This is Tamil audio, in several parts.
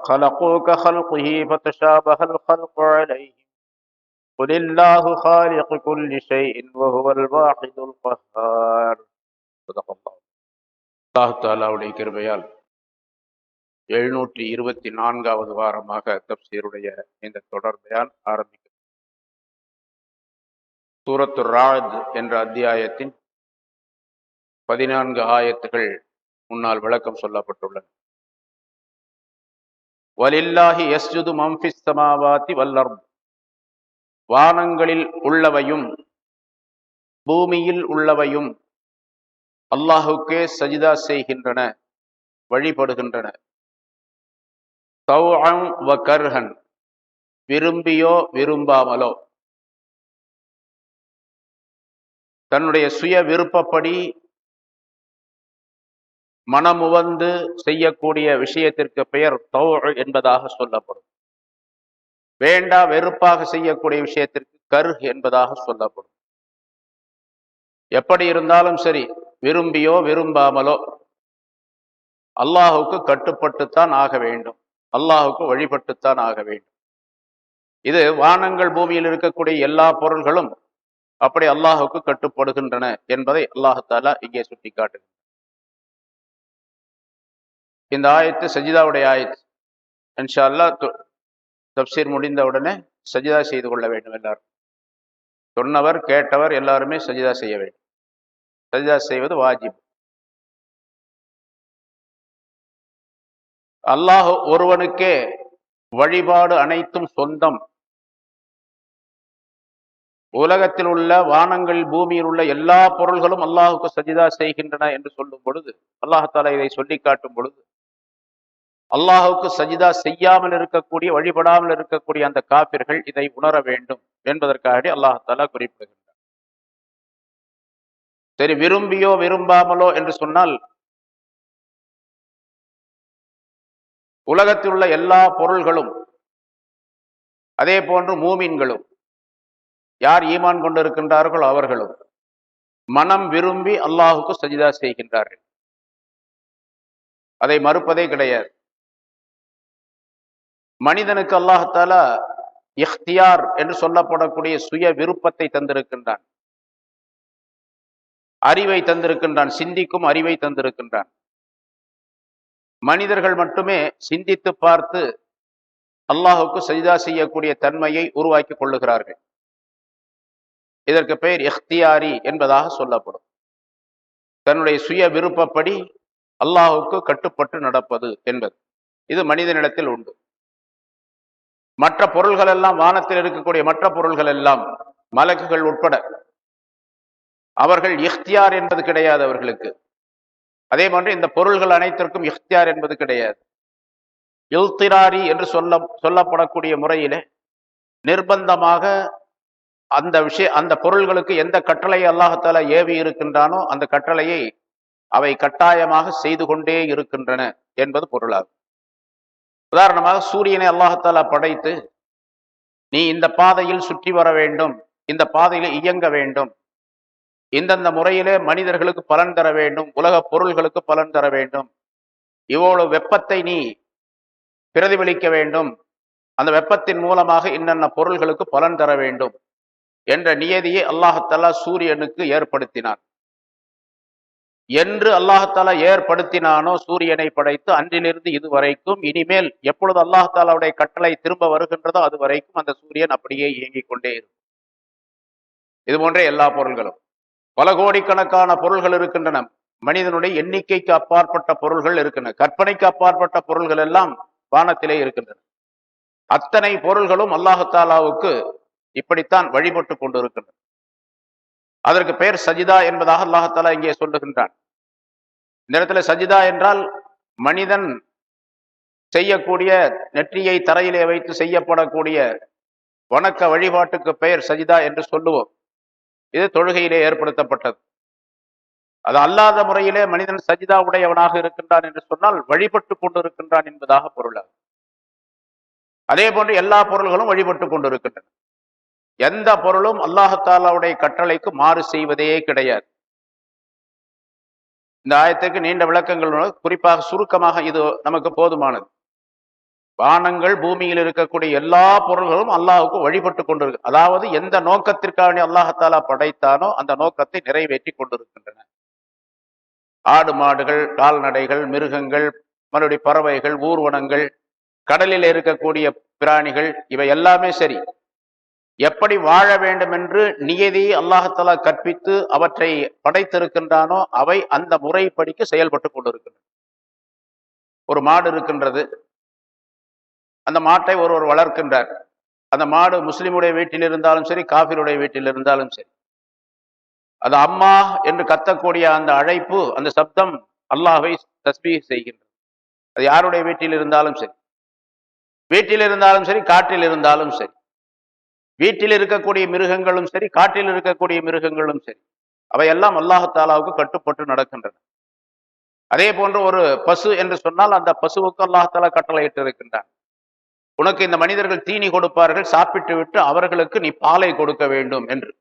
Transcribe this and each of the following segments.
خلقوا كخلقه فتشابه الخلق عليهم قل الله خالق كل شيء وهو الواحد القهار. صدق الله. அல்லாஹ் தஆலாவுடைய கிருபையால் 724வது வாரமாக தப்சீருடைய இந்த தொடர் பயான் ஆரம்பிக்கிறது. சூரத்து ராத் என்ற அத்தியாயத்தின் 14 ஆயத்துகள் முன்னால் விளக்கம் சொல்லப்பட்டுள்ளன. வலில்லாஹி யஸ்ஜுது மன் ஃபிஸ் ஸமாவாதி வல் அர்த், வானங்களில் உள்ளவையும் பூமியில் உள்ளவையும் அல்லாஹுக்கே சஜிதா செய்கின்றன, வழிபடுகின்றன. தௌஅன் வ கர்ஹன், விரும்பியோ விரும்பாமலோ, தன்னுடைய சுய விருப்பப்படி மனமுவந்து செய்யக்கூடிய விஷயத்திற்கு பெயர் தௌஅ என்பதாக சொல்லப்படும். வேண்டா வெறுப்பாக செய்யக்கூடிய விஷயத்திற்கு கர்ஹ் என்பதாக சொல்லப்படும். எப்படி இருந்தாலும் சரி, விரும்பியோ விரும்பாமலோ அல்லாஹுக்கு கட்டுப்பட்டுத்தான் ஆக வேண்டும், அல்லாஹுக்கு வழிபட்டுத்தான் ஆக வேண்டும். இது வானங்கள் பூமியில் இருக்கக்கூடிய எல்லா பொருள்களும் அப்படி அல்லாஹுக்கு கட்டுப்படுகின்றன என்பதை அல்லாஹு தஆலா இங்கே சுட்டி காட்டுகிறார். இந்த ஆயத்து சஜிதாவுடைய ஆயத்து. இன்ஷா அல்லாஹ் தப்சீர் முடிந்த உடனே சஜிதா செய்து கொள்ள வேண்டும். எல்லாரும் சொன்னவர் கேட்டவர் எல்லாருமே சஜிதா செய்ய வேண்டும். சஜிதா செய்வது வாஜிப். அல்லாஹ் ஒருவனுக்கே வழிபாடு அனைத்தும் சொந்தம். உலகத்தில் உள்ள வானங்கள் பூமியில் உள்ள எல்லா பொருள்களும் அல்லாஹுக்கு சஜிதா செய்கின்றன என்று சொல்லும் பொழுது, அல்லாஹ் தஆலா இதை சொல்லி காட்டும் பொழுது, அல்லாஹுக்கு சஜிதா செய்யாமல் இருக்கக்கூடிய, வழிபடாமல் இருக்கக்கூடிய அந்த காபிர்கள் இதை உணர வேண்டும் என்பதற்காக அல்லாஹ் தஆலா குறிப்பிடுகின்றார். சரி, விரும்பியோ விரும்பாமலோ என்று சொன்னால், உலகத்தில் உள்ள எல்லா பொருள்களும் அதே போன்று மூமின்களும், யார் ஈமான் கொண்டு இருக்கின்றார்களோ அவர்களும் மனம் விரும்பி அல்லாஹுக்கு சஜிதா செய்கின்றார்கள். அதை மறுப்பதே கிடையாது. மனிதனுக்கு அல்லாஹ் தஆலா இஹ்தியார் என்று சொல்லப்படக்கூடிய சுய விருப்பத்தை தந்திருக்கின்றான், அறிவை தந்திருக்கின்றான், சிந்திக்கும் அறிவை தந்திருக்கின்றான். மனிதர்கள் மட்டுமே சிந்தித்து பார்த்து அல்லாஹுக்கு சஜிதா செய்யக்கூடிய தன்மையை உருவாக்கி கொள்ளுகிறார்கள். இதற்கு பெயர் இஹ்தியாரி என்பதாக சொல்லப்படும். தன்னுடைய சுய விருப்பப்படி அல்லாஹுக்கு கட்டுப்பட்டு நடப்பது என்பது இது மனிதனிடத்தில் உண்டு. மற்ற பொருள்கள் எல்லாம், வானத்தில் இருக்கக்கூடிய மற்ற பொருள்கள் எல்லாம், மலக்குகள் உட்பட, அவர்கள் இஹ்தியார் என்பது கிடையாது அவர்களுக்கு. அதே போன்று இந்த பொருள்கள் அனைத்திற்கும் இஹ்தியார் என்பது கிடையாது. இல்திராரி என்று சொல்லப்படக்கூடிய முறையிலே நிர்பந்தமாக அந்த பொருள்களுக்கு எந்த கட்டளையை அல்லாஹ் தஆலா ஏவி இருக்கின்றானோ அந்த கட்டளையை அவை கட்டாயமாக செய்து கொண்டே இருக்கின்றன என்பது பொருளாகும். உதாரணமாக, சூரியனை அல்லாஹ் தஆலா படைத்து, நீ இந்த பாதையில் சுற்றி வர வேண்டும், இந்த பாதையில் இயங்க வேண்டும், இந்தந்த முறையிலே மனிதர்களுக்கு பலன் தர வேண்டும், உலக பொருள்களுக்கு பலன் தர வேண்டும், இவ்வளவு வெப்பத்தை நீ பிரதிபலிக்க வேண்டும், அந்த வெப்பத்தின் மூலமாக இன்னென்ன பொருள்களுக்கு பலன் தர வேண்டும் என்ற நியதியை அல்லாஹ் தஆலா சூரியனுக்கு ஏற்படுத்தினான். என்று அல்லாஹ் தஆலா ஏற்படுத்தினானோ சூரியனை படைத்து, அன்றிலிருந்து இதுவரைக்கும், இனிமேல் எப்பொழுது அல்லாஹ் தஆலாவுடைய கட்டளை திரும்ப வருகின்றதோ அது வரைக்கும் அந்த சூரியன் அப்படியே இயங்கிக் கொண்டே இருக்கும். இது போன்ற எல்லா பொருள்களும், பல கோடிக்கணக்கான பொருள்கள் இருக்கின்றன. மனிதனுடைய எண்ணிக்கைக்கு அப்பாற்பட்ட பொருள்கள் இருக்கின்றன. கற்பனைக்கு அப்பாற்பட்ட பொருள்கள் எல்லாம் வானத்திலே இருக்கின்றன. அத்தனை பொருள்களும் அல்லாஹ் தஆலாவுக்கு இப்படித்தான் வழிபட்டு கொண்டு இருக்கின்றன. அதற்கு பெயர் சஜிதா என்பதாக அல்லாஹ் தஆலா இங்கே சொல்லுகின்றான். இந்த இடத்துல சஜிதா என்றால் மனிதன் செய்யக்கூடிய, நெற்றியை தரையிலே வைத்து செய்யப்படக்கூடிய வணக்க வழிபாட்டுக்கு பெயர் சஜிதா என்று சொல்லுவோம். இது தொழுகையிலே ஏற்படுத்தப்பட்டது. அது அல்லாத முறையிலே மனிதன் சஜிதா உடையவனாக இருக்கின்றான் என்று சொன்னால் வழிபட்டு கொண்டிருக்கின்றான் என்பதாக பொருளாகும். அதே போன்று எல்லா பொருள்களும் வழிபட்டு கொண்டிருக்கின்றன. எந்த பொருளும் அல்லாஹ் தஆலாவுடைய கட்டளைக்கு மாறு செய்வதே கிடையாது. இந்த ஆயத்துக்கு நீண்ட விளக்கங்கள், குறிப்பாக சுருக்கமாக இது நமக்கு போதுமானது. வானங்கள் பூமியில் இருக்கக்கூடிய எல்லா பொருள்களும் அல்லாஹுக்கு வழிபட்டு கொண்டிருக்கு. அதாவது எந்த நோக்கத்திற்காக அல்லாஹாலா படைத்தானோ அந்த நோக்கத்தை நிறைவேற்றி கொண்டிருக்கின்றன. ஆடு மாடுகள், கால்நடைகள், மிருகங்கள், மறுபடியும் பறவைகள், ஊர்வனங்கள், கடலில் இருக்கக்கூடிய பிராணிகள், இவை எல்லாமே சரி, எப்படி வாழ வேண்டும் என்று நியதி அல்லாஹாலா கற்பித்து அவற்றை படைத்திருக்கின்றானோ அவை அந்த முறைப்படிக்கு செயல்பட்டு கொண்டிருக்கின்றன. ஒரு மாடு இருக்கின்றது, அந்த மாட்டை ஒருவர் வளர்க்கின்றார். அந்த மாடு முஸ்லிமுடைய வீட்டில் இருந்தாலும் சரி, காபிருடைய வீட்டில் இருந்தாலும் சரி, அது அம்மா என்று கத்தக்கூடிய அந்த அழைப்பு, அந்த சப்தம் அல்லாஹ்வை தஸ்பீஹ் செய்கின்றது. அது யாருடைய வீட்டில் இருந்தாலும் சரி, வீட்டில் இருந்தாலும் சரி, காட்டில் இருந்தாலும் சரி, வீட்டில் இருக்கக்கூடிய மிருகங்களும் சரி, காட்டில் இருக்கக்கூடிய மிருகங்களும் சரி, அவையெல்லாம் அல்லாஹ் தாலாவுக்கு கட்டுப்பட்டு நடக்கின்றன. அதே போன்று ஒரு பசு என்று சொன்னால் அந்த பசுவுக்கு அல்லாஹ் தாலா கட்டளையிட்டு இருக்கின்றான். உனக்கு இந்த மனிதர்கள் தீனி கொடுப்பார்கள், சாப்பிட்டு விட்டு அவர்களுக்கு நீ பாலை கொடுக்க வேண்டும் என்று.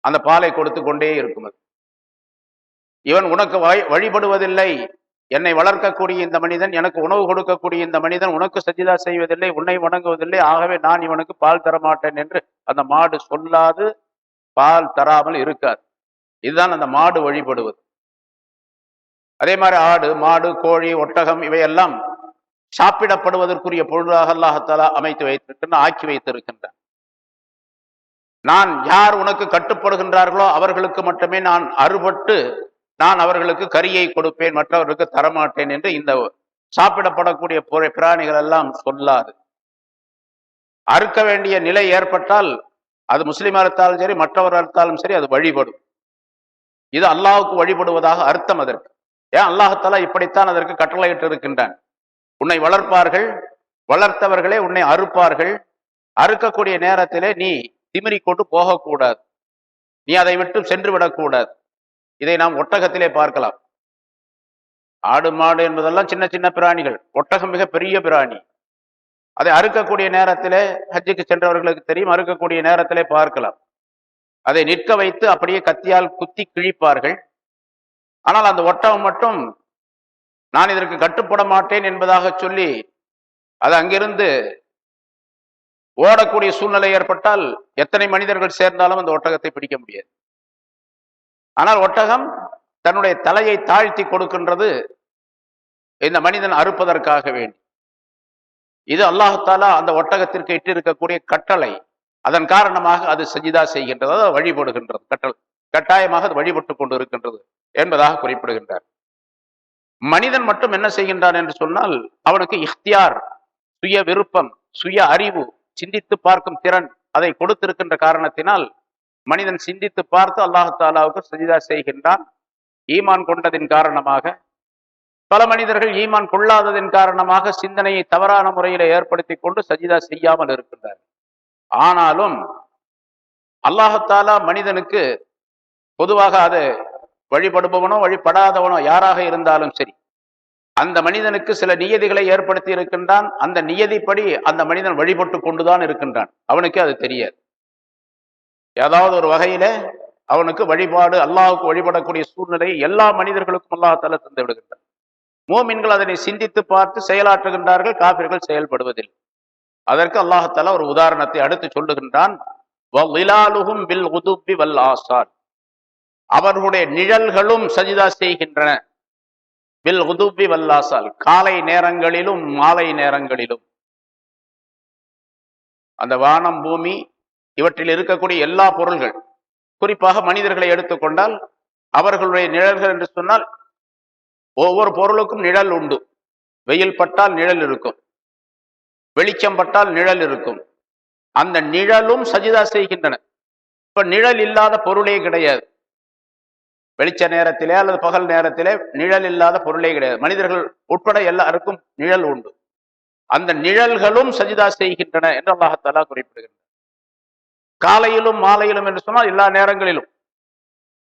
அந்த பாலை கொடுத்து கொண்டே இருக்கும். இவன் உனக்கு வழிபடுவதில்லை, என்னை வளர்க்கக்கூடிய இந்த மனிதன், எனக்கு உணவு கொடுக்கக்கூடிய இந்த மனிதன் உனக்கு சஜிதா செய்வதில்லை, உன்னை வணங்குவதில்லை, ஆகவே நான் இவனுக்கு பால் தரமாட்டேன் என்று அந்த மாடு சொல்லாது பால் தராமல் இருக்காது. இதுதான் அந்த மாடு வழிபடுவது. அதே மாதிரி ஆடு, மாடு, கோழி, ஒட்டகம் இவையெல்லாம் சாப்பிடப்படுவதற்குரிய பொருளாக அல்லாஹாலா அமைத்து வைத்திருக்கின்ற, ஆக்கி வைத்திருக்கின்றான். நான் யார் உனக்கு கட்டுப்படுகின்றார்களோ அவர்களுக்கு மட்டுமே நான் அறுபட்டு நான் அவர்களுக்கு கரியை கொடுப்பேன், மற்றவர்களுக்கு தரமாட்டேன் என்று இந்த சாப்பிடப்படக்கூடிய பிராணிகள் எல்லாம் சொல்லாது. அறுக்க வேண்டிய நிலை ஏற்பட்டால் அது முஸ்லிம் அறுத்தாலும் சரி, மற்றவர் அறுத்தாலும் சரி, அது வழிபடும். இது அல்லாஹுக்கு வழிபடுவதாக அர்த்தம். அதற்கு ஏன் அல்லாஹாலா இப்படித்தான் அதற்கு கட்டளையிட்டு இருக்கின்றான். உன்னை வளர்ப்பார்கள், வளர்த்தவர்களே உன்னை அறுப்பார்கள், அறுக்கக்கூடிய நேரத்திலே நீ திமிரி கொண்டு போகக்கூடாது, நீ அதை விட்டு சென்று விடக்கூடாது. இதை நாம் ஒட்டகத்திலே பார்க்கலாம். ஆடு மாடு என்பதெல்லாம் சின்ன சின்ன பிராணிகள், ஒட்டகம் மிக பெரிய பிராணி. அதை அறுக்கக்கூடிய நேரத்திலே, ஹஜ்ஜுக்கு சென்றவர்களுக்கு தெரியும், அறுக்கக்கூடிய நேரத்திலே பார்க்கலாம். அதை நிற்க வைத்து அப்படியே கத்தியால் குத்தி கிழிப்பார்கள். ஆனால் அந்த ஒட்டகம் மட்டும் நான் இதற்கு கட்டுப்பட மாட்டேன் என்பதாக சொல்லி அது அங்கிருந்து ஓடக்கூடிய சூழ்நிலை ஏற்பட்டால் எத்தனை மனிதர்கள் சேர்ந்தாலும் அந்த ஒட்டகத்தை பிடிக்க முடியாது. ஆனால் ஒட்டகம் தன்னுடைய தலையை தாழ்த்தி கொடுக்கின்றது இந்த மனிதன் அறுப்பதற்காக வேண்டி. இது அல்லாஹ் தாலா அந்த ஒட்டகத்திற்கு இட்டிருக்கக்கூடிய கட்டளை. அதன் காரணமாக அது சஜிதா செய்கின்றது, அது வழிபடுகின்றது, கட்டாயமாக அது வழிபட்டு கொண்டு இருக்கின்றது என்பதாக குறிப்பிடுகின்றார். மனிதன் மட்டும் என்ன செய்கின்றான் என்று சொன்னால், அவனுக்கு இஹ்தியார், சுய விருப்பம், சுய அறிவு, சிந்தித்து பார்க்கும் திறன் அதை கொடுத்திருக்கின்ற காரணத்தினால் மனிதன் சிந்தித்து பார்த்து அல்லாஹ் தாலாவுக்கு சஜிதா செய்கின்றான். ஈமான் கொண்டதின் காரணமாக, பல மனிதர்கள் ஈமான் கொள்ளாததின் காரணமாக சிந்தனையை தவறான முறையில ஏற்படுத்தி கொண்டு சஜிதா செய்யாமல் இருக்கின்றார். ஆனாலும் அல்லாஹ் தாலா மனிதனுக்கு பொதுவாக அது வழிபடுபவனோ வழிபடாதவனோ யாராக இருந்தாலும் சரி, அந்த மனிதனுக்கு சில நியதிகளை ஏற்படுத்தி இருக்கின்றான். அந்த நியதிப்படி அந்த மனிதன் வழிபட்டு கொண்டுதான் இருக்கின்றான். அவனுக்கு அது தெரியாது. ஏதாவது ஒரு வகையில அவனுக்கு வழிபாடு, அல்லாஹுக்கு வழிபடக்கூடிய சூழ்நிலை எல்லா மனிதர்களுக்கும் அல்லாஹால தந்து விடுகின்றான். மூமின்கள் அதனை சிந்தித்து பார்த்து செயலாற்றுகின்றார்கள், காபிர்கள் செயல்படுவதில்லை. அதற்கு அல்லாஹால ஒரு உதாரணத்தை அடுத்து சொல்லுகின்றான். அவர்களுடைய நிழல்களும் சஜிதா செய்கின்றன. பில் குதுபி வல்லாசால், காலை நேரங்களிலும் மாலை நேரங்களிலும். அந்த வானம், பூமி இவற்றில் இருக்கக்கூடிய எல்லா பொருள்கள், குறிப்பாக மனிதர்களை எடுத்துக்கொண்டால் அவர்களுடைய நிழல்கள் என்று சொன்னால் ஒவ்வொரு பொருளுக்கும் நிழல் உண்டு. வெயில் பட்டால் நிழல் இருக்கும், வெளிச்சம் பட்டால் நிழல் இருக்கும். அந்த நிழலும் சஜிதா செய்கின்றன. இப்ப நிழல் இல்லாத பொருளே கிடையாது. வெளிச்ச நேரத்திலே அல்லது பகல் நேரத்திலே நிழல் இல்லாத பொருளே கிடையாது. மனிதர்கள் உட்பட எல்லாருக்கும் நிழல் உண்டு. அந்த நிழல்களும் சஜிதா செய்கின்றன என்று அல்லாஹ் தஆலா குறிப்பிடுகின்றனர். காலையிலும் மாலையிலும் என்று சொன்னால் எல்லா நேரங்களிலும்.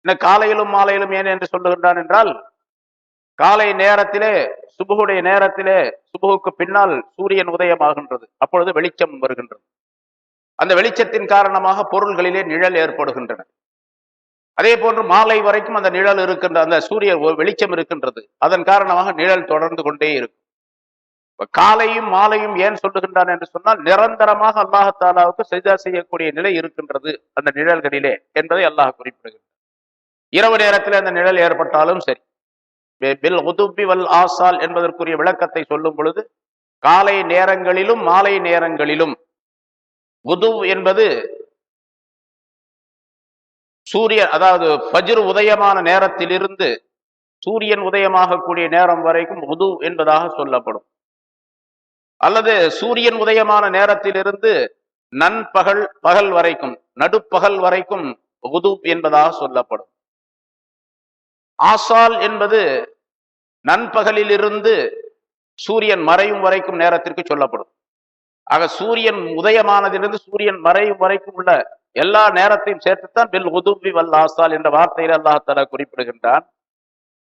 இந்த காலையிலும் மாலையிலும் ஏன் என்று சொல்லுகின்றான் என்றால், காலை நேரத்திலே, சுபுகுடைய நேரத்திலே, சுபுகுக்கு பின்னால் சூரியன் உதயமாகின்றது, அப்பொழுது வெளிச்சம் வருகின்றது. அந்த வெளிச்சத்தின் காரணமாக பொருள்களிலே நிழல் ஏற்படுகின்றன. அதே போன்று மாலை வரைக்கும் அந்த நிழல் இருக்கின்ற, அந்த சூரிய வெளிச்சம் இருக்கின்றது, அதன் காரணமாக நிழல் தொடர்ந்து கொண்டே இருக்கும். காலையும் மாலையும் ஏன் சொல்லுகின்றான் என்று சொன்னால், நிரந்தரமாக அல்லாஹாலாவுக்கு சஜ்தா செய்யக்கூடிய நிலை இருக்கின்றது அந்த நிழல்களிலே என்பதை அல்லாஹ் குறிப்பிடுகின்றார். இரவு நேரத்தில் அந்த நிழல் ஏற்பட்டாலும் சரி. பில் உதுபி வல் ஆசால் என்பதற்குரிய விளக்கத்தை சொல்லும் பொழுது, காலை நேரங்களிலும் மாலை நேரங்களிலும், உது என்பது சூரியன், அதாவது ஃபஜ்ர் உதயமான நேரத்திலிருந்து சூரியன் உதயமாகக்கூடிய நேரம் வரைக்கும் உது என்பதாக சொல்லப்படும். அல்லது சூரியன் உதயமான நேரத்திலிருந்து பகல் வரைக்கும், நடுப்பகல் வரைக்கும் உது என்பதாக சொல்லப்படும். ஆசால் என்பது நண்பகலிலிருந்து சூரியன் மறையும் வரைக்கும் நேரத்திற்கு சொல்லப்படும். ஆக சூரியன் உதயமானதிலிருந்து சூரியன் மறையும் வரைக்கும் உள்ள எல்லா நேரத்தையும் சேர்த்துத்தான் பில் உதுபி வல் ஆசால் என்ற வார்த்தையில் அல்லாஹ் தஆலா குறிப்பிடுகின்றான்.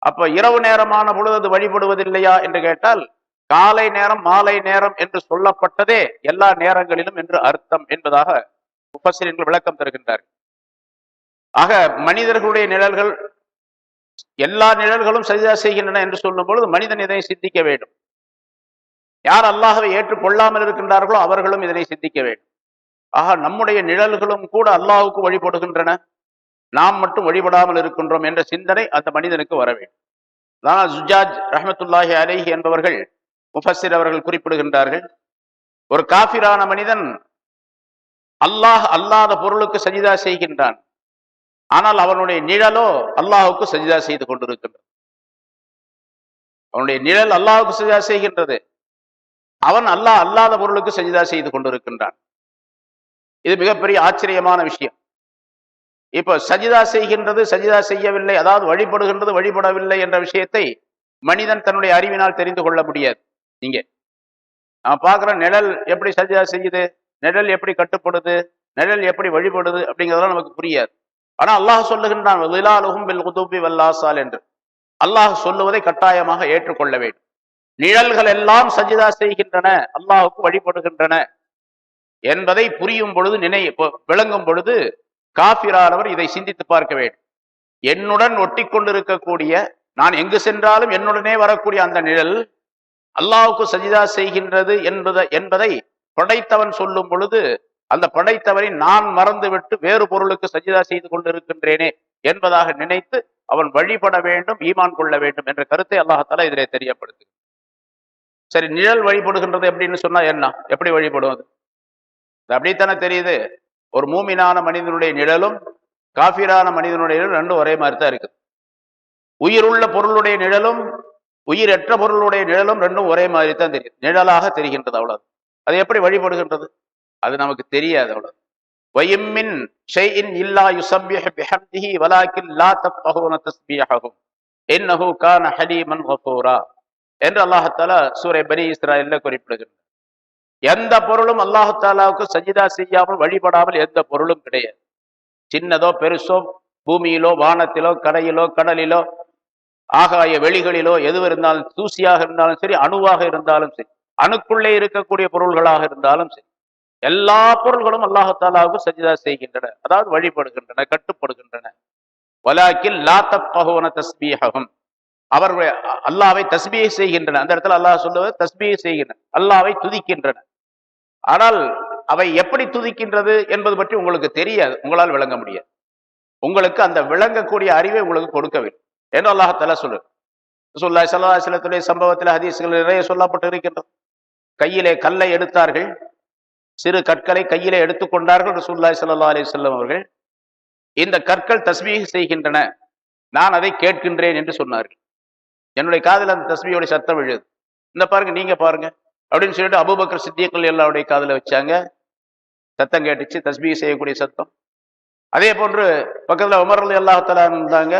அப்ப இரவு நேரமான பொழுது அது வழிபடுவதில்லையா என்று கேட்டால், காலை நேரம் மாலை நேரம் என்று சொல்லப்பட்டதே எல்லா நேரங்களிலும் என்று அர்த்தம் என்பதாக முஃபஸ்ஸிரீன்கள் விளக்கம் தருகின்றார்கள். ஆக மனிதர்களுடைய நிழல்கள், எல்லா நிழல்களும் சஜ்தா செய்கின்றன என்று சொல்லும் பொழுது மனிதன் இதனை சிந்திக்க வேண்டும். யார் அல்லாஹ்வை ஏற்றுக்கொள்ளாமல் இருக்கின்றார்களோ அவர்களும் இதனை சிந்திக்க வேண்டும். ஆக நம்முடைய நிழல்களும் கூட அல்லாஹ்வுக்கு வழிபடுகின்றன, நாம் மட்டும் வழிபடாமல் இருக்கின்றோம் என்ற சிந்தனை அந்த மனிதனுக்கு வர வேண்டும். தான் ஜுஜாஜ் ரஹ்மத்துல்லாஹி அலைஹி என்பவர்கள், முஃபஸ்ஸிர் அவர்கள் குறிப்பிடுகின்றார்கள், ஒரு காஃபிரான மனிதன் அல்லாஹ் அல்லாத பொருளுக்கு சஜிதா செய்கின்றான், ஆனால் அவனுடைய நிழலோ அல்லாஹுக்கு சஜிதா செய்து கொண்டிருக்கின்றது. அவனுடைய நிழல் அல்லாஹுக்கு சஜிதா செய்கின்றது, அவன் அல்லாஹ் அல்லாத பொருளுக்கு சஜிதா செய்து கொண்டிருக்கின்றான். இது மிகப்பெரிய ஆச்சரியமான விஷயம். இப்ப சஜிதா செய்கின்றது, சஜிதா செய்யவில்லை, அதாவது வழிபடுகின்றது, வழிபடவில்லை என்ற விஷயத்தை மனிதன் தன்னுடைய அறிவினால் தெரிந்து கொள்ள முடியாது. நீங்க நான் பார்க்கிற நிழல் எப்படி சஜிதா செய்யுது, நிழல் எப்படி கட்டுப்படுது, நிழல் எப்படி வழிபடுது அப்படிங்கிறதெல்லாம் நமக்கு புரியாது. ஆனா அல்லாஹ் சொல்லுகின்றான் என்று. அல்லாஹ் சொல்லுவதை கட்டாயமாக ஏற்றுக்கொள்ள வேண்டும். நிழல்கள் எல்லாம் சஜிதா செய்கின்றன, அல்லாஹுக்கு வழிபடுகின்றன என்பதை புரியும் பொழுது, விளங்கும் பொழுது காஃபிரானவர் இதை சிந்தித்து பார்க்க வேண்டும். என்னுடன் ஒட்டி கொண்டிருக்கக்கூடிய, நான் எங்கு சென்றாலும் என்னுடனே வரக்கூடிய அந்த நிழல் அல்லாஹுக்கு சஜிதா செய்கின்றது என்பதை படைத்தவன் சொல்லும் பொழுது, அந்த படைத்தவரை நான் மறந்துவிட்டு வேறு பொருளுக்கு சஜிதா செய்து கொண்டிருக்கின்றேனே என்பதாக நினைத்து அவன் வழிபட வேண்டும், ஈமான் கொள்ள வேண்டும் என்ற கருத்தை அல்லாஹ் தஆலா இதிலே தெரியப்படுத்து. சரி, நிழல் வழிபடுகின்றது எப்படின்னு சொன்னா என்ன, எப்படி வழிபடுவது? அப்படித்தானே தெரியுது. ஒரு மூமினான மனிதனுடைய நிழலும் காஃபிரான மனிதனுடைய நிழலும் ரெண்டும் ஒரே மாதிரி தான் இருக்குது. உயிருள்ள பொருளுடைய நிழலும் உயிரற்ற பொருளுடைய நிழலும் ரெண்டும் ஒரே மாதிரி தான் தெரியுது, நிழலாக தெரிகின்றது. அவ்வளவு. அது எப்படி வழிபடுகின்றது அது நமக்கு தெரியாது. அவ்வளவு. வயம்மின் ஷைஇன் இல்லா யுஸப்பிஹு பிஹம்திஹி வலாக்கின் லா தஃபஹூன தஸ்பீஹஹும் இன்னஹு கான ஹலீமன் கஃபூரா என்று அல்லாஹ் தஆலா சூரை பனி இஸ்ராயீல்ல குறிப்பிடுகின்றார். எந்த பொருளும் அல்லாஹ் தஆலாவுக்கு சஜிதா செய்யாமல் வழிபடாமல் எந்த பொருளும் கிடையாது. சின்னதோ பெருசோ, பூமியிலோ வானத்திலோ கரையிலோ கடலிலோ ஆகாய வெளிகளிலோ எது இருந்தாலும், தூசியாக இருந்தாலும் சரி, அணுவாக இருந்தாலும் சரி, அணுக்குள்ளே இருக்கக்கூடிய பொருள்களாக இருந்தாலும் சரி, எல்லா பொருள்களும் அல்லாஹ் தஆலாவுக்கு சஜிதா செய்கின்றன, அதாவது வழிபடுகின்றன, கட்டுப்படுகின்றன. வலாக்கின் லா தஃபஹூன தஸ்பீஹஹும், அவர்கள் அல்லாஹ்வை தஸ்பீஹ் செய்கின்றன. அந்த இடத்துல அல்லாஹ் சொல்லுவது தஸ்பீஹ் செய்கின்றன, அல்லாஹ்வை துதிக்கின்றன. ஆனால் அவை எப்படி துதிக்கின்றது என்பது பற்றி உங்களுக்கு தெரியாது, உங்களால் விளங்க முடியாது. உங்களுக்கு அந்த விளங்கக்கூடிய அறிவை உங்களுக்கு கொடுக்கவில்லை என்று அல்லாஹ் தஆலா சொல்லுது. ரசூலுல்லாஹி ஸல்லல்லாஹு அலைஹி வஸல்லத்துடைய சம்பவத்தில் ஹதீஸ்கள் நிறைய சொல்லப்பட்டு இருக்கின்றது. கையிலே கல்லை எடுத்தார்கள், சிறு கற்களை கையிலே எடுத்துக்கொண்டார்கள் ரசூலுல்லாஹி ஸல்லல்லாஹு அலைஹி வஸல்லம் அவர்கள். இந்த கற்கள் தஸ்பீஹ் செய்கின்றன, நான் அதை கேட்கின்றேன் என்று சொன்னார்கள். என்னுடைய காதில் அந்த தஸ்பீஹோட சத்தம் விழுது. இந்த பாருங்க, நீங்க பாருங்க அப்படின்னு சொல்லிட்டு அபூபக்கர் சித்தியக்கள் எல்லாருடைய காதில் வச்சாங்க, சத்தம் கேட்டுச்சு, தஸ்பீஹ் செய்யக்கூடிய சத்தம். அதே போன்று பக்கத்துல உமர் ரலியல்லாஹு தஆலா இருந்தாங்க,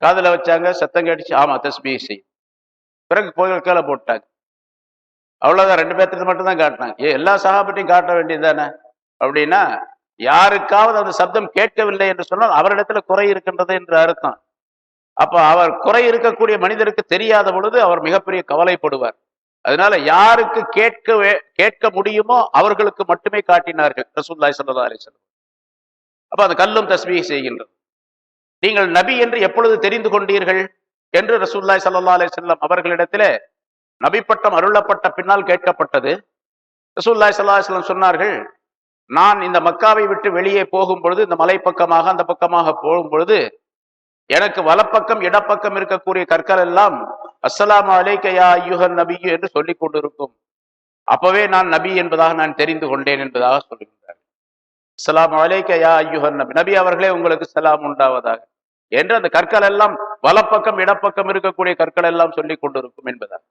காதில் வச்சாங்க, சத்தம் கேட்டுச்சு, ஆமா தஸ்பீஹ் செய்யும். பிறகு கோயில் கீழே போட்டாங்க. அவ்வளவுதான், ரெண்டு பேர்த்துக்கு மட்டும் தான் காட்டினாங்க. எல்லா சஹாபத்தையும் காட்ட வேண்டியது தானே அப்படின்னா, யாருக்காவது அந்த சப்தம் கேட்கவில்லை என்று சொன்னால் அவரிடத்துல குறை இருக்கின்றது என்று அர்த்தம். அப்ப அவர் குறை இருக்கக்கூடிய மனிதருக்கு தெரியாத பொழுது அவர் மிகப்பெரிய கவலைப்படுவார். அதனால யாருக்கு கேட்க முடியுமோ அவர்களுக்கு மட்டுமே காட்டினார்கள் ரசூலுல்லாஹி ஸல்லல்லாஹு அலைஹி வஸல்லம். அப்ப அந்த கல்லும் தஸ்பீஹ் செய்கின்றது. நீங்கள் நபி என்று எப்பொழுது தெரிந்து கொண்டீர்கள் என்று ரசூலுல்லாஹி ஸல்லல்லாஹு அலைஹி வஸல்லம் அவர்களிடத்திலே நபி பட்டம் அருளப்பட்ட பின்னால் கேட்கப்பட்டது. ரசூலுல்லாஹி ஸல்லல்லாஹு அலைஹி வஸல்லம் சொன்னார்கள், நான் இந்த மக்காவை விட்டு வெளியே போகும் பொழுது, இந்த மலை பக்கமாக அந்த பக்கமாக போகும் பொழுது, எனக்கு வலப்பக்கம் இடப்பக்கம் இருக்கக்கூடிய கற்கள் எல்லாம் அஸ்ஸலாமு அலைக்க யா அய்யுஹன் நபியு என்று சொல்லிக் கொண்டிருக்கும். அப்பவே நான் நபி என்பதாக நான் தெரிந்து கொண்டேன் என்பதாக சொல்லுகின்றார். அஸ்ஸலாமு அலைக்க யா அய்யுஹன் நபி, நபி அவர்களே உங்களுக்கு சலாம் உண்டாவதாக என்று அந்த கற்கள் எல்லாம் வலப்பக்கம் இடப்பக்கம் இருக்கக்கூடிய கற்கள் எல்லாம் சொல்லிக் கொண்டிருக்கும் என்பதாக.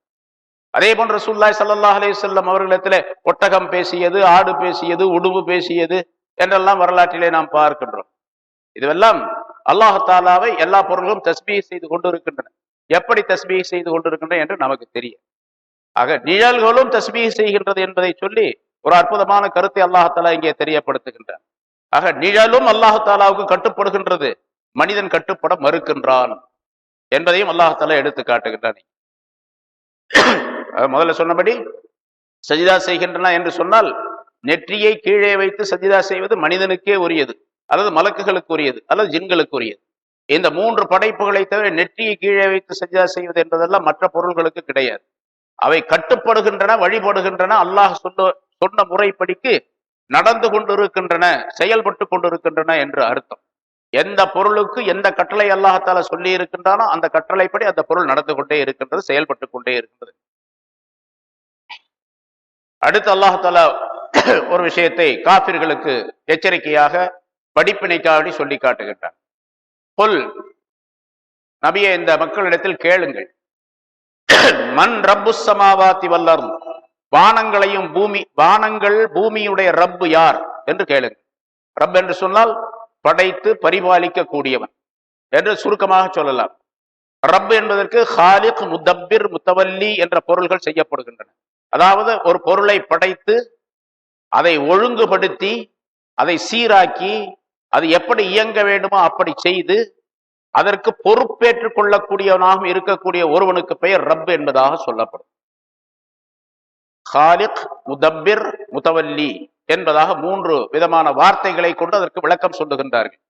அதே போன்று ரசூலுல்லாஹி ஸல்லல்லாஹு அலைஹி வஸல்லம் அவர்களிடத்திலே ஒட்டகம் பேசியது, ஆடு பேசியது, உடுவு பேசியது என்றெல்லாம் வரலாற்றிலே நாம் பார்க்கின்றோம். இதுவெல்லாம் அல்லாஹ் தஆலாவை எல்லா பொருள்களும் தஸ்பீஹ் செய்து கொண்டிருக்கின்றன. எப்படி தஸ்பீஹ் செய்து கொண்டிருக்கின்றன என்று நமக்கு தெரியும். ஆக நிழல்களும் தஸ்பீஹ் செய்கின்றது என்பதை சொல்லி ஒரு அற்புதமான கருத்தை அல்லாஹ் தஆலா இங்கே தெரியப்படுத்துகின்றார். ஆக நிழலும் அல்லாஹ் தஆலாவுக்கு கட்டுப்படுகின்றது, மனிதன் கட்டுப்பட மறுக்கின்றான் என்பதையும் அல்லாஹ் தஆலா எடுத்து காட்டுகின்றான். முதல்ல சொன்னபடி சஜிதா செய்கின்றன என்று சொன்னால், நெற்றியை கீழே வைத்து சஜிதா செய்வது மனிதனுக்கே உரியது, அல்லது மலக்குகளுக்கு உரியது, அல்லது ஜின்களுக்கு உரியது. இந்த மூன்று படைப்புகளை தவிர நெற்றியை கீழே வைத்து சஜிதா செய்வது என்பதெல்லாம் மற்ற பொருள்களுக்கு கிடையாது. அவை கட்டுப்படுகின்றன, வழிபடுகின்றன, அல்லாஹ் சொன்ன முறைப்படிக்கு நடந்து கொண்டிருக்கின்றன, செயல்பட்டு கொண்டிருக்கின்றன என்று அர்த்தம். எந்த பொருளுக்கு எந்த கட்டளை அல்லாஹால சொல்லி இருக்கின்றானோ அந்த கட்டளைப்படி அந்த பொருள் நடந்து கொண்டே இருக்கின்றது, செயல்பட்டு கொண்டே இருக்கின்றது. அடுத்து அல்லாஹால ஒரு விஷயத்தை காபிர்களுக்கு எச்சரிக்கையாக படிப்பினைக்காக சொல்லி காட்டுகின்றான். புல், நபியே இந்த மக்களிடத்தில் கேளுங்கள், மன் ரப்புஸ் ஸமாவாத்தி வல் அர்த், வானங்களையும் வானங்கள் பூமியுடைய ரப்பு யார் என்று கேளுங்கள். ரப் என்று சொன்னால் படைத்து பரிபாலிக்க கூடியவன் என்று சுருக்கமாக சொல்லலாம். ரப் என்பதற்கு ஹாலிக், முதப்பிர், முத்தவல்லி என்ற பொருள்கள் செய்யப்படுகின்றன. அதாவது ஒரு பொருளை படைத்து அதை ஒழுங்குபடுத்தி அதை சீராக்கி அது எப்படி இயங்க வேண்டுமோ அப்படி செய்து அதற்கு பொறுப்பேற்றுக் கொள்ளக்கூடியவனாக இருக்கக்கூடிய ஒருவனுக்கு பெயர் ரப் என்பதாக சொல்லப்படும். ஹாலிக், முதப்பிர், முத்தவல்லி என்பதாக மூன்று விதமான வார்த்தைகளை கொண்டு அதற்கு விளக்கம் சொல்லுகின்றார்கள்.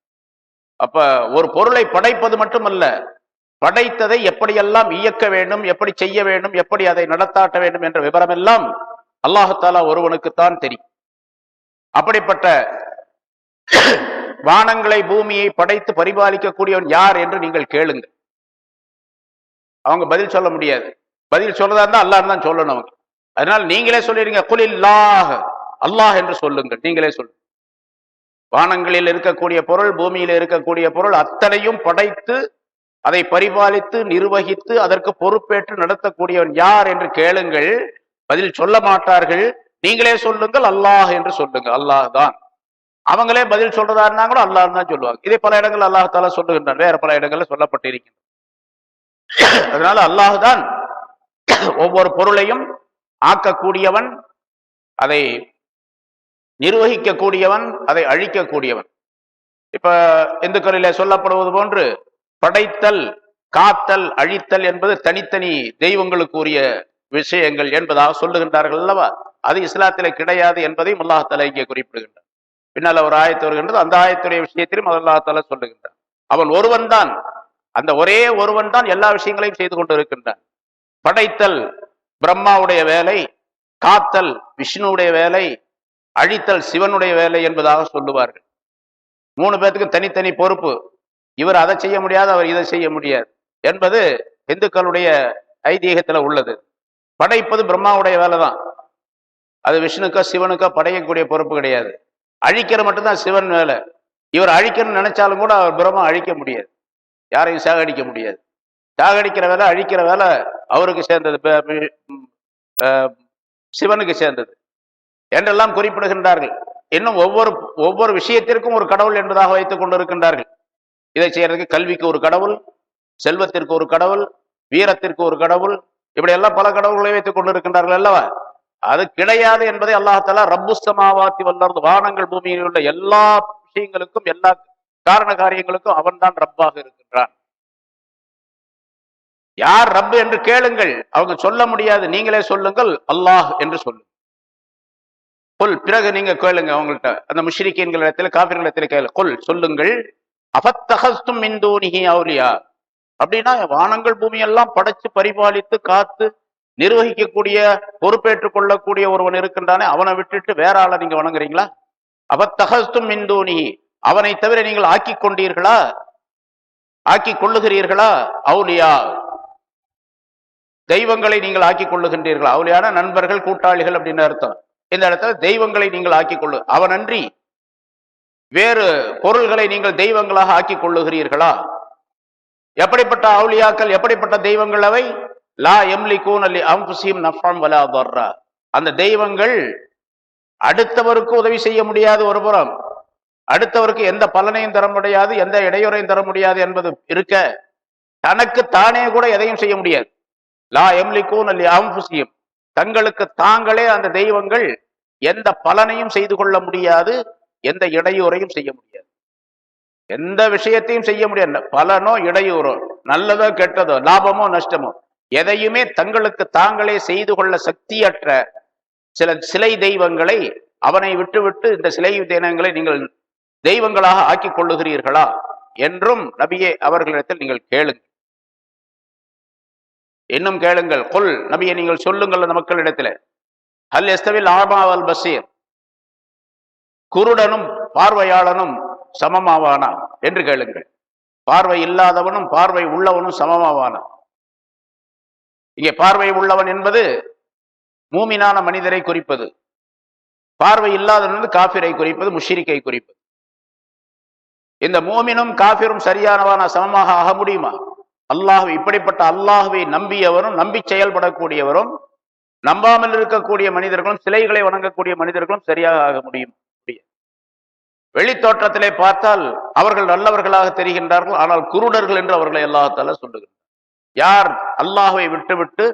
அப்ப ஒரு பொருளை படைப்பது மட்டுமல்ல, படைத்ததை எப்படியெல்லாம் இயக்க வேண்டும், எப்படி செய்ய வேண்டும், எப்படி அதை நடத்தாட்ட வேண்டும் என்ற விவரம் எல்லாம் அல்லாஹ் தஆலா ஒருவனுக்குத்தான் தெரியும். அப்படிப்பட்ட வானங்களை பூமியை படைத்து பரிபாலிக்கக்கூடியவன் யார் என்று நீங்கள் கேளுங்கள். அவங்க பதில் சொல்ல முடியாது. பதில் சொல்றதா இருந்தா அல்லாஹ் தான் சொல்லணும் அவங்க. அதனால நீங்களே சொல்லிடுங்க, குலில்லாஹ், அல்லாஹ் என்று சொல்லுங்கள். நீங்களே சொல்லுங்க. வானங்களில் இருக்கக்கூடிய பொருள், பூமியில் இருக்கக்கூடிய பொருள் அத்தனையும் படைத்து அதை பரிபாலித்து நிர்வகித்து அதற்கு பொறுப்பேற்று நடத்தக்கூடியவன் யார் என்று கேளுங்கள். பதில் சொல்ல மாட்டார்கள். நீங்களே சொல்லுங்கள், அல்லாஹ் என்று சொல்லுங்க. அல்லாஹ் தான். அவங்களே பதில் சொல்றதா இருந்தாங்களோ அல்லாஹ் தான் சொல்லுவாங்க. இதே பல இடங்கள் அல்லாஹ் தஆலா சொல்லுகின்றான், வேற பல இடங்கள்ல சொல்லப்பட்டிருக்கின்றன. அதனால அல்லாஹ் தான் ஒவ்வொரு பொருளையும் ஆக்கக்கூடியவன், அதை நிர்வகிக்கக்கூடியவன், அதை அழிக்கக்கூடியவன். இப்ப இந்துக்களிலே சொல்லப்படுவது போன்று படைத்தல், காத்தல், அழித்தல் என்பது தனித்தனி தெய்வங்களுக்கு உரிய விஷயங்கள் என்பதாக சொல்லுகின்றார்கள் அல்லவா? அது இஸ்லாத்திலே கிடையாது என்பதையும் அல்லாஹ் தஆலா இங்கே குறிப்பிடுகின்றார். பின்னால் ஒரு ஆயத்து வருகின்றது, அந்த ஆயத்துடைய விஷயத்திலும் அல்லாஹ் தஆலா சொல்லுகின்றார். அவன் ஒருவன் தான், அந்த ஒரே ஒருவன் தான் எல்லா விஷயங்களையும் செய்து கொண்டு இருக்கின்றான். படைத்தல் பிரம்மாவுடைய வேலை, காத்தல் விஷ்ணுவுடைய வேலை, அழித்தல் சிவனுடைய வேலை என்பதாக சொல்லுவார்கள். மூணு பேத்துக்கு தனித்தனி பொறுப்பு. இவர் அதை செய்ய முடியாது, அவர் இதை செய்ய முடியாது என்பது இந்துக்களுடைய ஐதீகத்துல உள்ளது. படைப்பது பிரம்மாவுடைய வேலை தான். அது விஷ்ணுக்கோ சிவனுக்கோ படைக்கக்கூடிய பொறுப்பு கிடையாது. அழிக்கிற மட்டும்தான் சிவன் வேலை. இவர் அழிக்கணும்னு நினைச்சாலும் கூட அவர் பிரம்மா அழிக்க முடியாது, யாரையும் சாகடிக்க முடியாது. சாகடிக்கிற வேலை, அழிக்கிற வேலை அவருக்கு சேர்ந்தது, சிவனுக்கு சேர்ந்தது என்றெல்லாம் குறிப்பிடுகின்றார்கள். இன்னும் ஒவ்வொரு விஷயத்திற்கும் ஒரு கடவுள் என்பதாக வைத்துக் கொண்டிருக்கின்றார்கள். இதை செய்யறதுக்கு கல்விக்கு ஒரு கடவுள், செல்வத்திற்கு ஒரு கடவுள், வீரத்திற்கு ஒரு கடவுள், இப்படி எல்லாம் பல கடவுள்களை வைத்துக் கொண்டிருக்கின்றார்கள் அல்லவா? அது கிடையாது என்பதை அல்லாஹ் தஆலா ரப்புஸ் ஸமாவாத்தி வல் அர்த், வானங்கள் பூமியில் உள்ள எல்லா விஷயங்களுக்கும் எல்லா காரண காரியங்களுக்கும் அவன் தான் ரப்பாக இருக்கின்றான். யார் ரப்பு என்று கேளுங்கள். அவங்க சொல்ல முடியாது, நீங்களே சொல்லுங்கள், அல்லாஹ் என்று சொல்லுங்கள். பிறகு நீங்க கேளுங்க அவங்கள்ட்ட, அந்த முஷ்ரிக்கீன்களிடத்தில் காஃபிர்களிடத்தில் கேளு. சொல்லுங்கள், அஃபத்தஹஸ்தும் மின் தூனிஹி அவுலியா, அப்படின்னா வானங்கள் பூமி எல்லாம் படைச்சு பரிபாலித்து காத்து நிர்வகிக்கக்கூடிய பொறுப்பேற்றுக் கொள்ளக்கூடிய ஒருவன் இருக்கின்றானே, அவனை விட்டுட்டு வேற ஆளை நீங்க வணங்குறீங்களா? அவத்தகஸ்தும் மின்தூனி, அவனை தவிர நீங்கள் ஆக்கி கொண்டீர்களா, ஆக்கி கொள்ளுகிறீர்களா? அவுலியா, தெய்வங்களை நீங்கள் ஆக்கி கொள்ளுகின்றீர்களா? அவுலியான நண்பர்கள், கூட்டாளிகள் அப்படின்னு அர்த்தம். இந்த இடத்துல தெய்வங்களை நீங்கள் ஆக்கி கொள்ளு, அவனன்றி வேறு பொருள்களை நீங்கள் தெய்வங்களாக ஆக்கி கொள்ளுகிறீர்களா? எப்படிப்பட்ட அவுலியாக்கள், எப்படிப்பட்ட தெய்வங்கள் அவை? லா யம்லிகூன லி அன்ஃபுஸிஹிம் நஃபன் வலா தர்ரா, அந்த தெய்வங்கள் அடுத்தவருக்கு உதவி செய்ய முடியாது ஒரு புறம், அடுத்தவருக்கு எந்த பலனையும் தர முடியாது, எந்த இடையூறையும் தர முடியாது என்பது இருக்க, தனக்கு தானே கூட எதையும் செய்ய முடியாது. லா யம்லிகூன லி அன்ஃபுஸிஹிம், தங்களுக்கு தாங்களே அந்த தெய்வங்கள் எந்த பலனையும் செய்து கொள்ள முடியாது, எந்த இடையூறையும் செய்ய முடியாது, எந்த விஷயத்தையும் செய்ய முடியாது. பலனோ இடையூறோ, நல்லதோ கெட்டதோ, லாபமோ நஷ்டமோ, எதையுமே தங்களுக்கு தாங்களே செய்து கொள்ள சக்தியற்ற சில சிலை தெய்வங்களை அவனை விட்டுவிட்டு இந்த சிலை தெய்வங்களை நீங்கள் தெய்வங்களாக ஆக்கிக் கொள்ளுகிறீர்களா என்றும் நபியே அவர்களிடத்தில் நீங்கள் கேளுங்கள். இன்னும் கேளுங்கள், குல், நபியை நீங்கள் சொல்லுங்கள் அந்த மக்களிடத்தில், ஹல் யஸ்தவில் ஆமா வல் பசீர், குருடனும் பார்வையாளனும் சமமாவானா என்று கேளுங்கள். பார்வை இல்லாதவனும் பார்வை உள்ளவனும் சமமாவானா? இங்கே பார்வை உள்ளவன் என்பது மூமினான மனிதரை குறிப்பது, பார்வை இல்லாதவன் காஃபிரை குறிப்பது, முஷ்ரிக்கை குறிப்பது. இந்த மூமினும் காஃபிரும் சரியானவான சமமாக ஆக முடியுமா? அல்லாஹ், இப்படிப்பட்ட அல்லாஹுவை நம்பியவரும் நம்பி செயல்படக்கூடியவரும் நம்பாமல் இருக்கக்கூடிய மனிதர்களும் சிலைகளை வணங்கக்கூடிய மனிதர்களும் சரியாக ஆக முடியும்? வெளி தோற்றத்திலே பார்த்தால் அவர்கள் நல்லவர்களாக தெரிகின்றார்கள், ஆனால் குருடர்கள் என்று அவர்களை அல்லாஹ்தாலா சொல்லுகிறார். யார் அல்லாஹுவை விட்டுவிட்டு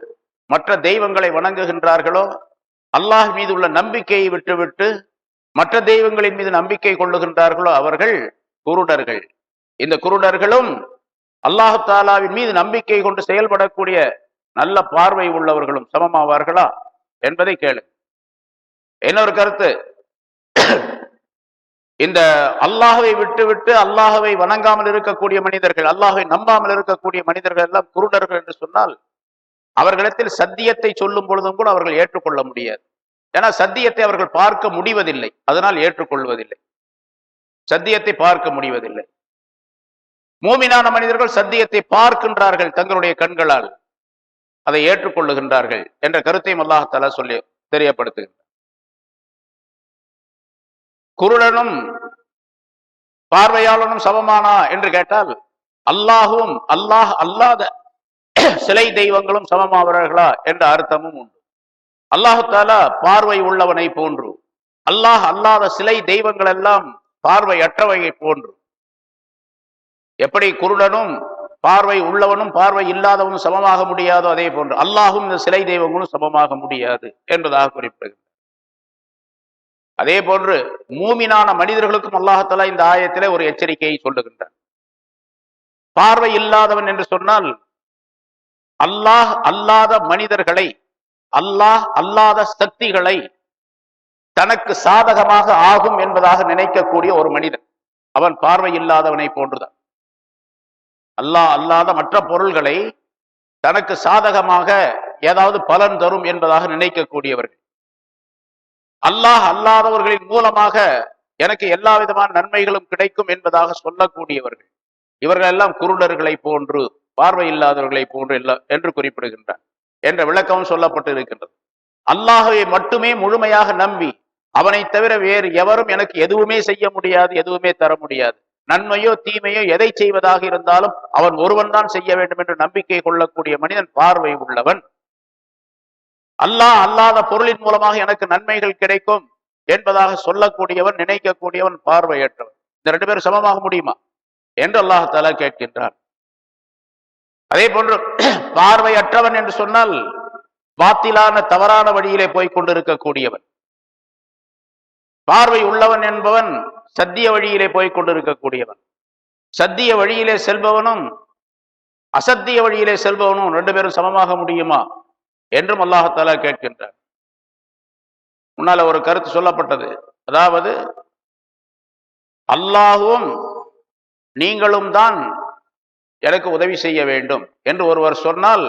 மற்ற தெய்வங்களை வணங்குகின்றார்களோ, அல்லாஹ் மீது உள்ள நம்பிக்கையை விட்டுவிட்டு மற்ற தெய்வங்களின் மீது நம்பிக்கை கொள்ளுகின்றார்களோ, அவர்கள் குருடர்கள். இந்த குருடர்களும் அல்லாஹு தாலாவின் மீது நம்பிக்கை கொண்டு செயல்படக்கூடிய நல்ல பார்வை உள்ளவர்களும் சமமாவார்களா என்பதை கேளு. இன்னொரு கருத்து, இந்த அல்லாஹுவை விட்டுவிட்டு அல்லாஹுவை வணங்காமல் இருக்கக்கூடிய மனிதர்கள், அல்லாஹுவை நம்பாமல் இருக்கக்கூடிய மனிதர்கள் எல்லாம் குருடர்கள் என்று சொன்னால், அவர்களிடத்தில் சத்தியத்தை சொல்லும் பொழுதும் கூட அவர்கள் ஏற்றுக்கொள்ள முடியாது. ஏன்னா சத்தியத்தை அவர்கள் பார்க்க முடிவதில்லை, அதனால் ஏற்றுக்கொள்வதில்லை. சத்தியத்தை பார்க்க முடிவதில்லை. மூமினான மனிதர்கள் சத்தியத்தை பார்க்கின்றார்கள் தங்களுடைய கண்களால், அதை ஏற்றுக்கொள்ளுகின்றார்கள் என்ற கருத்தையும் அல்லாஹ் தஆலா சொல்லி தெரியப்படுத்துகின்றார். குருடனும் பார்வையாளனும் சமமானா என்று கேட்டால், அல்லாஹும் அல்லாஹ் அல்லாத சிலை தெய்வங்களும் சமமாவர்களா என்ற அர்த்தமும் உண்டு. அல்லாஹு தஆலா பார்வை உள்ளவனை போன்று, அல்லாஹ் அல்லாத சிலை தெய்வங்கள் எல்லாம் பார்வையற்றவையை போன்று. எப்படி குருடனும் பார்வை உள்ளவனும் பார்வை இல்லாதவனும் சமமாக முடியாதோ, அதே போன்று அல்லாஹும் இந்த சிலை தெய்வங்களும் சமமாக முடியாது என்பதாக குறிப்பிடுகிறது. அதே போன்று மூமினான மனிதர்களுக்கும் அல்லாஹ் இந்த ஆயத்திலே ஒரு எச்சரிக்கையை சொல்லுகின்றார். பார்வை இல்லாதவன் என்று சொன்னால் அல்லாஹ் அல்லாத மனிதர்களை, அல்லாஹ் அல்லாத சக்திகளை தனக்கு சாதகமாக ஆகும் என்பதாக நினைக்கக்கூடிய ஒரு மனிதன், அவன் பார்வை இல்லாதவனை போன்றுதான். அல்லாஹ் அல்லாத மற்ற பொருள்களை தனக்கு சாதகமாக ஏதாவது பலன் தரும் என்பதாக நினைக்கக்கூடியவர்கள், அல்லாஹ் அல்லாதவர்களின் மூலமாக எனக்கு எல்லா விதமான நன்மைகளும் கிடைக்கும் என்பதாக சொல்லக்கூடியவர்கள், இவர்கள் எல்லாம் குருடர்களை போன்று, பார்வை இல்லாதவர்களை போன்று என்று குறிப்பிடுகின்றார் என்ற விளக்கம் சொல்லப்பட்டு இருக்கின்றது. அல்லாஹ்வை மட்டுமே முழுமையாக நம்பி அவனை தவிர வேறு எவரும் எனக்கு எதுவுமே செய்ய முடியாது, எதுவுமே தர முடியாது, நன்மையோ தீமையோ எதை செய்வதாக இருந்தாலும் அவன் ஒருவன் தான் செய்ய வேண்டும் என்று நம்பிக்கை கொள்ளக்கூடிய மனிதன் பார்வை உள்ளவன். அல்லாஹ் அல்லாத பொருளின் மூலமாக எனக்கு நன்மைகள் கிடைக்கும் என்பதாக சொல்லக்கூடியவன், நினைக்கக்கூடியவன் பார்வையற்றவன். இந்த ரெண்டு பேரும் சமமாக முடியுமா என்று அல்லாஹ் தஆலா கேட்கின்றான். அதே போன்று பார்வையற்றவன் என்று சொன்னால் பாத்திலான தவறான வழியிலே போய் கொண்டிருக்கக்கூடியவன். பார்வை உள்ளவன் என்பவன் சத்திய வழியிலே போய் கொண்டிருக்கக்கூடியவன். சத்திய வழியிலே செல்பவனும் அசத்திய வழியிலே செல்பவனும் ரெண்டு பேரும் சமமாக முடியுமா என்றும் அல்லாஹ் தஆலா கேட்கின்றார். முன்னால ஒரு கருத்து சொல்லப்பட்டது, அதாவது அல்லாஹுவும் நீங்களும் தான் எனக்கு உதவி செய்ய வேண்டும் என்று ஒருவர் சொன்னால்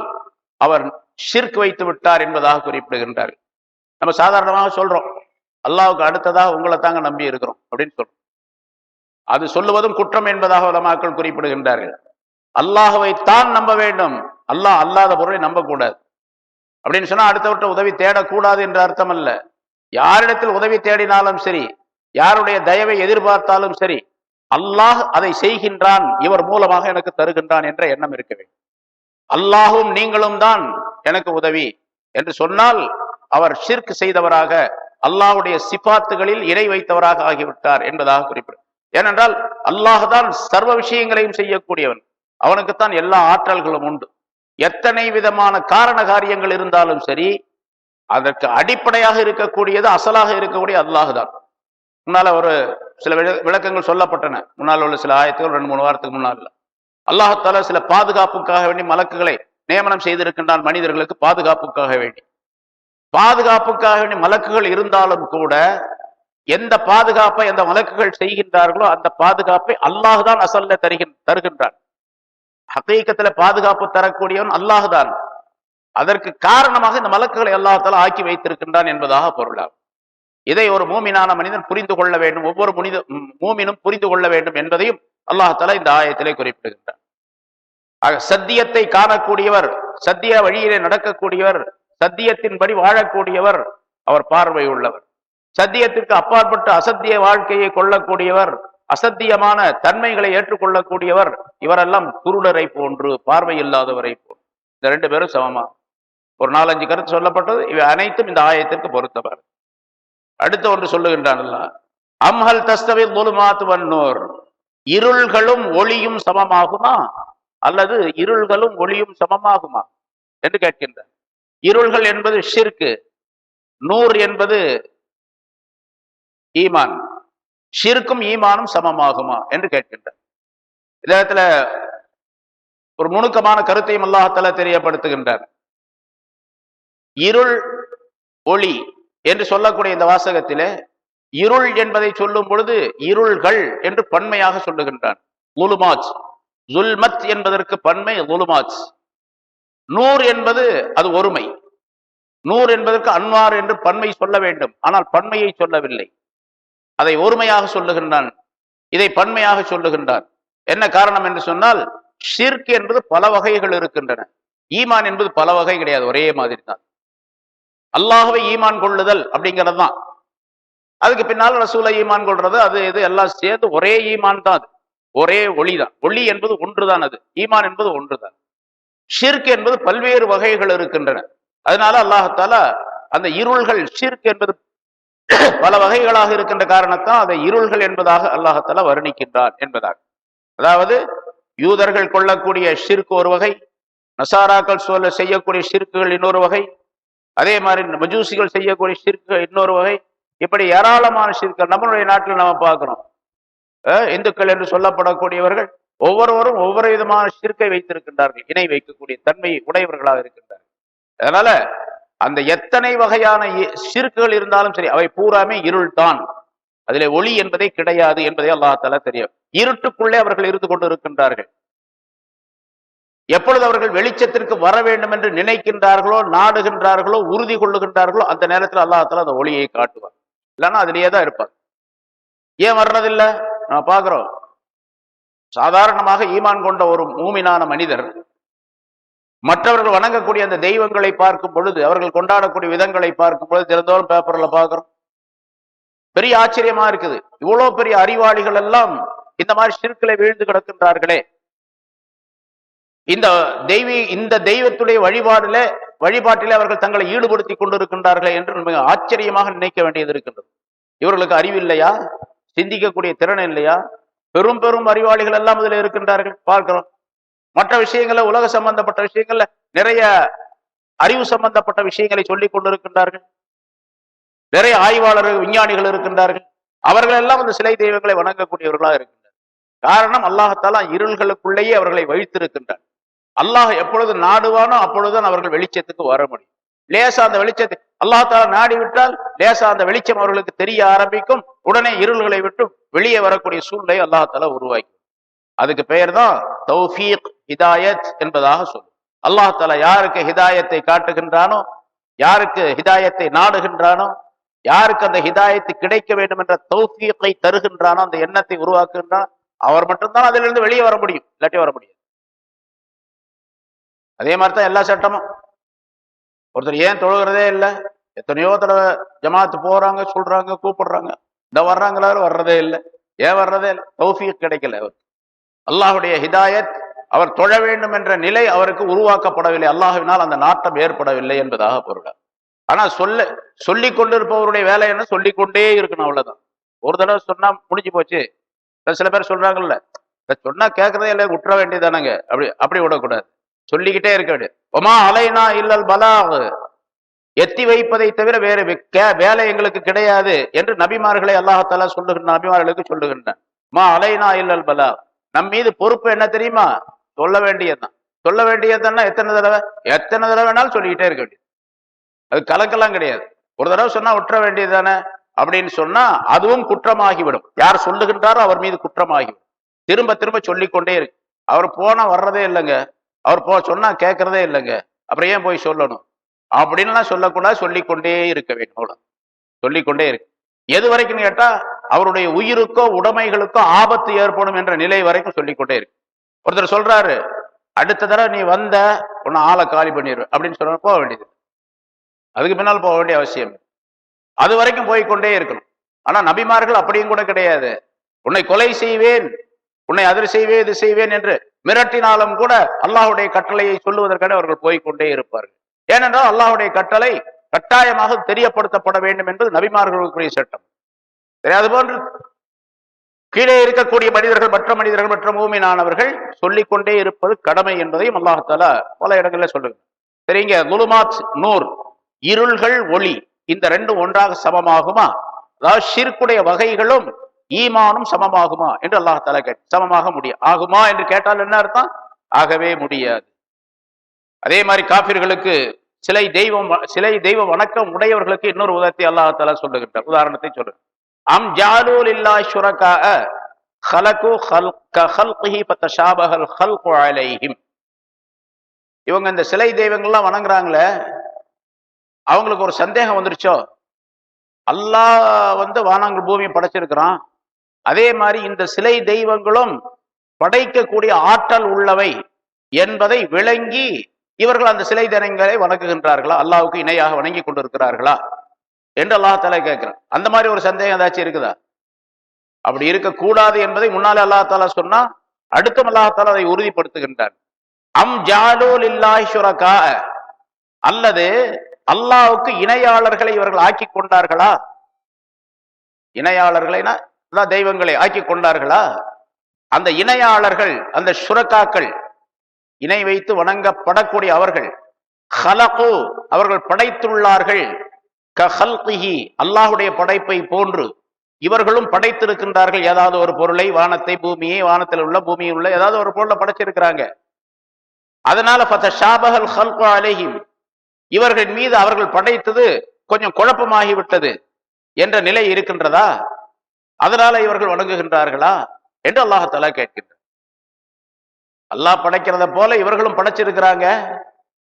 அவர் ஷிர்க் வைத்து விட்டார் என்பதாக குறிப்பிடுகின்றார்கள். நம்ம சாதாரணமாக சொல்றோம், அல்லாஹ்வுக்கு அடுத்ததாக உங்களை தாங்க நம்பி இருக்கிறோம் அப்படின்னு சொல்றோம். அது சொல்லுவதும் குற்றம் என்பதாக உலமாக்கள் குறிப்பிடுகின்றார்கள். அல்லாஹ்வை தான் நம்ப வேண்டும், அல்லாஹ் அல்லாத பொருளை நம்பக்கூடாது. அப்படின்னு சொன்னா அடுத்தவற்றை உதவி தேடக்கூடாது என்ற அர்த்தம் அல்ல. யாரிடத்தில் உதவி தேடினாலும் சரி, யாருடைய தயவை எதிர்பார்த்தாலும் சரி, அல்லாஹ் அதை செய்கின்றான், இவர் மூலமாக எனக்கு தருகின்றான் என்ற எண்ணம் இருக்க வேண்டும். அல்லாஹும் நீங்களும் தான் எனக்கு உதவி என்று சொன்னால் அவர் ஷிர்க் செய்தவராக, அல்லாஹுடைய சிபாத்துகளில் இணை வைத்தவராக ஆகிவிட்டார் என்பதாக குறிப்பிடும். ஏனென்றால் அல்லாஹ் தான் சர்வ விஷயங்களையும் செய்யக்கூடியவன், அவனுக்குத்தான் எல்லா ஆற்றல்களும் உண்டு. எத்தனை விதமான காரண காரியங்கள் இருந்தாலும் சரி, அதற்கு அடிப்படையாக இருக்கக்கூடியது, அசலாக இருக்கக்கூடிய அல்லாஹ் தான். முன்னால ஒரு சில விளக்கங்கள் சொல்லப்பட்டன, முன்னால் உள்ள சில ஆயத்துகள் 2-3 வாரத்துக்கு முன்னால். அல்லாஹால சில பாதுகாப்புக்காக வேண்டி மலக்குகளை நியமனம் செய்திருக்கின்றான், மனிதர்களுக்கு பாதுகாப்புக்காக வேண்டி. பாதுகாப்புக்காக வேண்டி மலக்குகள் இருந்தாலும் கூட எந்த பாதுகாப்பை எந்த மலக்குகள் செய்கின்றார்களோ அந்த பாதுகாப்பை அல்லாஹ் தான் அசல்ல தருகின்றான். ஹகீகத்துல பாதுகாப்பு தரக்கூடியவன் அல்லாஹ் தான். அதற்கு காரணமாக இந்த மலக்குகளை அல்லாஹால ஆக்கி வைத்திருக்கின்றான் என்பதாக பொருளாகும். இதை ஒரு மூமினான மனிதன் புரிந்து கொள்ள வேண்டும், ஒவ்வொரு மூமினும் புரிந்து கொள்ள வேண்டும் என்பதையும் அல்லாஹால இந்த ஆயத்திலே குறிப்பிடுகின்றார். ஆக சத்தியத்தை காணக்கூடியவர், சத்திய வழியிலே நடக்கக்கூடியவர், சத்தியத்தின்படி வாழக்கூடியவர், அவர் பார்வை உள்ளவர். சத்தியத்திற்கு அப்பாற்பட்டு அசத்திய வாழ்க்கையை கொள்ளக்கூடியவர், அசத்தியமான தன்மைகளை ஏற்றுக்கொள்ளக்கூடியவர், இவரெல்லாம் குருடரை போன்று, பார்வை இல்லாதவரை போன்று. இந்த 2 பேரும் சமமா. ஒரு 4-5 கருத்து சொல்லப்பட்டது, இவை அனைத்தும் இந்த ஆயத்திற்கு பொருத்தவர். அடுத்த ஒன்று சொல்லுகின்றான் அல்லாஹ், அம்ஹல் தஸ்தவி ظுலுமாத் வன்னூர், இருள்களும் ஒளியும் சமமாகுமா அல்லது இருள்களும் ஒளியும் சமமாகுமா என்று கேட்கின்றார். இருள்கள் என்பது ஷிர்க், நூர் என்பது ஈமான். ஷிர்க்கும் ஈமானும் சமமாகுமா என்று கேட்கின்றார். இதத்துல ஒரு நுணுக்கமான கருத்தையும் அல்லாஹ்தஆலா தெரியப்படுத்துகின்றார். இருள் ஒளி என்று சொல்லக்கூடிய இந்த வாசகத்திலே இருள் என்பதை சொல்லும் பொழுது இருள்கள் என்று பன்மையாக சொல்லுகின்றான். லுலுமாத், ஜுல்மத் என்பதற்கு பன்மை லுலுமாத். நூர் என்பது அது ஒருமை. நூர் என்பதற்கு அன்வார் என்று பன்மை சொல்ல வேண்டும், ஆனால் பன்மையை சொல்லவில்லை, அதை ஒருமையாக சொல்லுகின்றான். இதை பன்மையாக சொல்லுகின்றான். என்ன காரணம் என்று சொன்னால், ஷிர்க் என்பது பல வகைகள் இருக்கின்றன, ஈமான் என்பது பல வகை கிடையாது, ஒரே மாதிரி தான். அல்லாஹ்வை ஈமான் கொள்ளுதல் அப்படிங்கிறது தான். அதுக்கு பின்னால் ரசூலை ஈமான் கொள்றது, அது இது எல்லாம் சேர்ந்து ஒரே ஈமான் தான். அது ஒரே ஒளி தான். ஒளி என்பது ஒன்றுதான், அது ஈமான் என்பது ஒன்றுதான். ஷிர்க் என்பது பல்வேறு வகைகள் இருக்கின்றன. அதனால அல்லாஹ்தஆலா அந்த இருள்கள், ஷிர்க் என்பது பல வகைகளாக இருக்கின்ற காரணத்தான் அதை இருள்கள் என்பதாக அல்லாஹ்தஆலா வர்ணிக்கின்றான் என்பதாக. அதாவது யூதர்கள் கொள்ளக்கூடிய ஷிர்க் ஒரு வகை, நசாராக்கள் செய்யக்கூடிய ஷிர்க்குகள் இன்னொரு வகை, அதே மாதிரி மஜூசிகள் செய்யக்கூடிய ஷிர்க்கு இன்னொரு வகை. இப்படி ஏராளமான ஷிர்க்குகள் நம்மளுடைய நாட்டில் நம்ம பார்க்கிறோம். இந்துக்கள் என்று சொல்லப்படக்கூடியவர்கள் ஒவ்வொருவரும் ஒவ்வொரு விதமான ஷிர்க்கை வைத்திருக்கின்றார்கள், இணை வைக்கக்கூடிய தன்மை உடையவர்களாக இருக்கின்றார்கள். அதனால அந்த எத்தனை வகையான ஷிர்க்குகள் இருந்தாலும் சரி, அவை பூராமே இருள் தான், அதிலே ஒளி என்பதே கிடையாது என்பதை அல்லாஹ்தஆலா தெரியும். இருட்டுக்குள்ளே அவர்கள் இருந்து கொண்டு இருக்கின்றார்கள். எப்பொழுது அவர்கள் வெளிச்சத்திற்கு வர வேண்டும் என்று நினைக்கின்றார்களோ, நாடுகின்றார்களோ, உறுதி கொள்ளுகின்றார்களோ, அந்த நேரத்தில் அல்லாஹ்தஆலா அந்த ஒளியை காட்டுவார். இல்லைன்னா அதிலேயே தான் இருப்பார். ஏன் வர்றதில்லை? நம்ம பார்க்கிறோம், சாதாரணமாக ஈமான் கொண்ட ஒரு மூமினான மனிதர் மற்றவர்கள் வணங்கக்கூடிய அந்த தெய்வங்களை பார்க்கும் பொழுது, அவர்கள் கொண்டாடக்கூடிய விதங்களை பார்க்கும் பொழுது, தினந்தோறும் பேப்பர்ல பார்க்கிறோம், பெரிய ஆச்சரியமா இருக்குது. இவ்வளவு பெரிய அறிவாளிகள் எல்லாம் இந்த மாதிரி ஷிர்க்ல வீழ்ந்து கிடக்கின்றார்களே, இந்த தெய்வத்துடைய வழிபாட்டிலே அவர்கள் தங்களை ஈடுபடுத்தி கொண்டிருக்கின்றார்களே என்று மிக ஆச்சரியமாக நினைக்க வேண்டியது இருக்கின்றது. இவர்களுக்கு அறிவு இல்லையா? சிந்திக்கக்கூடிய திறன் இல்லையா? பெரும் பெரும் அறிவாளிகள் எல்லாம் இதில் இருக்கின்றார்கள், பார்க்கிறோம். மற்ற விஷயங்கள்ல, உலக சம்பந்தப்பட்ட விஷயங்கள்ல நிறைய அறிவு சம்பந்தப்பட்ட விஷயங்களை சொல்லிக் கொண்டிருக்கின்றார்கள். நிறைய ஆய்வாளர்கள், விஞ்ஞானிகள் இருக்கின்றார்கள். அவர்கள் எல்லாம் அந்த சிலை தெய்வங்களை வணங்கக்கூடியவர்களாக இருக்கின்றனர். காரணம், அல்லாஹ்தஆலா இருள்களுக்குள்ளேயே அவர்களை வைத்திருக்கின்றார். அல்லாஹ் எப்பொழுது நாடுவானோ அப்பொழுதுதான் அவர்கள் வெளிச்சத்துக்கு வர முடியும். லேசா அந்த வெளிச்சத்தை அல்லாஹ்தஆலா நாடி விட்டால் லேசா அந்த வெளிச்சம் அவர்களுக்கு தெரிய ஆரம்பிக்கும். உடனே இருள்களை விட்டு வெளியே வரக்கூடிய சூழ்நிலை அல்லாஹ்தஆலா உருவாக்கி, அதுக்கு பெயர் தான் தௌஃபீக், ஹிதாயத் என்பதாக சொல்லும். அல்லாஹ் தஆலா யாருக்கு ஹிதாயத்தை காட்டுகின்றானோ, யாருக்கு ஹிதாயத்தை நாடுகின்றானோ, யாருக்கு அந்த ஹிதாயத்து கிடைக்க வேண்டும் என்ற தௌஃபீகை தருகின்றானோ, அந்த எண்ணத்தை உருவாக்குகின்றான், அவர் மட்டும்தான் அதிலிருந்து வெளியே வர முடியும், இல்லாட்டி வர முடியும். அதே மாதிரிதான் எல்லா சட்டமும். ஒருத்தர் ஏன் தொழுகிறதே இல்லை, எத்தனையோ தடவை ஜமாத்து போறாங்க, சொல்றாங்க, கூப்பிடுறாங்க, இந்த வர்றாங்களா, வர்றதே இல்லை. ஏன் வர்றதே இல்லை? தௌஃபீக் கிடைக்கல. அவர் அல்லாஹுடைய ஹிதாயத், அவர் தொழ வேண்டும் என்ற நிலை அவருக்கு உருவாக்கப்படவில்லை, அல்லாஹ்வினால் அந்த நாட்டம் ஏற்படவில்லை என்பதாக பொருள். ஆனா சொல்லிக் கொண்டிருப்பவருடைய வேலை என்ன? சொல்லிக்கொண்டே இருக்கணும், அவ்வளவுதான். ஒரு தடவை சொன்னா முடிஞ்சு போச்சு. சில பேர் சொல்றாங்கல்ல, சொன்னா கேட்கறதே இல்லை, விட்டுற வேண்டியதானங்க, அப்படி விடக்கூடாது, சொல்லிக்கிட்டே இருக்க வேண்டியது. ஒமா அலைனா இல்லல் பலாக், எத்தி வைப்பதை தவிர வேறு வேலை எங்களுக்கு கிடையாது என்று நபிமார்களை அல்லாஹ் தஆலா சொல்லுகின்ற, நபிமார்களுக்கு சொல்லுகின்றான். மா அலைனா இல்லல் பலாக், நம் மீது பொறுப்பு என்ன தெரியுமா? சொல்ல வேண்டியதுதான். சொல்ல வேண்டியதுன்னா எத்தனை தடவை வேணாலும் சொல்லிக்கிட்டே இருக்க வேண்டியது. அது கலக்கெல்லாம் கிடையாது. ஒரு தடவை சொன்னா விட்டுற வேண்டியது தானே அப்படின்னு சொன்னா அதுவும் குற்றமாகிவிடும். யார் சொல்லுகின்றாரோ அவர் மீது குற்றமாகிவிடும். திரும்ப திரும்ப சொல்லிக்கொண்டே இருக்கு. அவர் போனா வர்றதே இல்லைங்க, அவர் சொன்னா கேட்கறதே இல்லைங்க, அப்புறம் ஏன் போய் சொல்லணும் அப்படின்லாம் சொல்லக்கூடாது, சொல்லிக்கொண்டே இருக்க வேண்டும். அவ்வளவு சொல்லிக்கொண்டே இருக்கு. எது வரைக்கும் கேட்டா அவருடைய உயிருக்கோ உடைமைகளுக்கோ ஆபத்து ஏற்படும் என்ற நிலை வரைக்கும் சொல்லிக்கொண்டே இருக்கு. ஒருத்தர் சொல்றாரு, அடுத்த தடவை நீ வந்த உன்னை ஆளை காலி பண்ணிடுவேன் அப்படின்னு சொன்ன போக வேண்டியது, அதுக்கு பின்னால் போக வேண்டிய அவசியம். அது வரைக்கும் போய்கொண்டே இருக்கணும். ஆனா நபிமார்கள் அப்படியும் கூட கிடையாது. உன்னை கொலை செய்வேன், உன்னை அது செய்வேன், இது செய்வேன் என்று மிரட்டினாலும் கூட அல்லாஹுடைய கட்டளையை சொல்லுவதற்காக அவர்கள் போய்கொண்டே இருப்பார்கள். ஏனென்றால் அல்லாஹுடைய கட்டளை கட்டாயமாக தெரியப்படுத்தப்பட வேண்டும் என்பது நபிமார்களுக்குரிய சட்டம். அது போன்று கீழே இருக்கக்கூடிய மனிதர்கள், மற்ற மூமினானவர்கள் சொல்லிக்கொண்டே இருப்பது கடமை என்பதையும் அல்லாஹ் தஆலா பல இடங்களில் சொல்லுங்க. சரிங்க, குலுமாத் நூர், இருள்கள் ஒளி, இந்த ரெண்டும் ஒன்றாக சமமாகுமா? அதாவது ஷிர்க்குடைய வகைகளும் ஈமானும் சமமாகுமா என்று அல்லாஹ் தஆலா சமமாக முடியும். ஆகுமா என்று கேட்டால் என்ன அர்த்தம்? ஆகவே முடியாது. அதே மாதிரி காபிர்களுக்கு சிலை தெய்வ வணக்கம் உடையவர்களுக்கு இன்னொரு உதாரணத்தை அல்லாஹ் தஆலா சொல்லுகின்றார். உதாரணத்தை சொல்லுங்க. அம் ஜாலூ லில்லாஹி ஷுரகா خلقு خلقه فتشابه الخلق عليهم. இவங்க இந்த சிலை தெய்வங்கள்லாம் வணங்குறாங்களே, அவங்களுக்கு ஒரு சந்தேகம் வந்துருச்சோ, அல்லாஹ் வானங்கள் பூமியை படைச்சிருக்கிறான், அதே மாதிரி இந்த சிலை தெய்வங்களும் படைக்கக்கூடிய ஆற்றல் உள்ளவை என்பதை விளங்கி இவர்கள் அந்த சிலை தெய்வங்களை வணங்குகின்றார்களா, அல்லாஹ்வுக்கு இணையாக வணங்கி கொண்டிருக்கிறார்களா என்று அல்லாஹ் தஆலா கேட்கிறான். அந்த மாதிரி ஒரு சந்தேகம் ஏதாச்சும் இருக்குதா? அப்படி இருக்கக்கூடாது என்பதை முன்னாலே அல்லாஹ் தஆலா சொன்னா, அடுத்தும் அல்லாஹ் தஆலா அதை உறுதிப்படுத்துகின்றான். அம் ஜாலூ லில்லாஹி ஷுரகா, அல்லது அல்லாஹ்வுக்கு இணையாளர்களை இவர்கள் ஆக்கி கொண்டார்களா? இணையாளர்களைனா தெய்வங்களை ஆக்கி கொண்டார்களா? அந்த இணையாளர்கள், அந்த ஷுரகாக்கள், இணை வைத்து வணங்கப்படக்கூடிய அவர்கள், ஹலகு, அவர்கள் படைத்துள்ளார்கள், கஹல்கிஹி, அல்லாஹுடைய படைப்பை போன்று இவர்களும் படைத்திருக்கின்றார்கள். ஏதாவது ஒரு பொருளை, வானத்தை, பூமியை, வானத்தில் உள்ள பூமியில் உள்ள ஏதாவது ஒரு பொருளை படைச்சிருக்கிறாங்க. அதனால ஃபதஷாபஹல் ஹல்கு அலைஹிம், இவர்கள் மீது அவர்கள் படைத்தது கொஞ்சம் குழப்பமாகிவிட்டது என்ற நிலை இருக்கின்றதா? அதனால இவர்கள் வணங்குகின்றார்களா என்று அல்லாஹ் தஆலா கேட்கின்றார். அல்லாஹ் படைக்கிறத போல இவர்களும் படைச்சிருக்கிறாங்க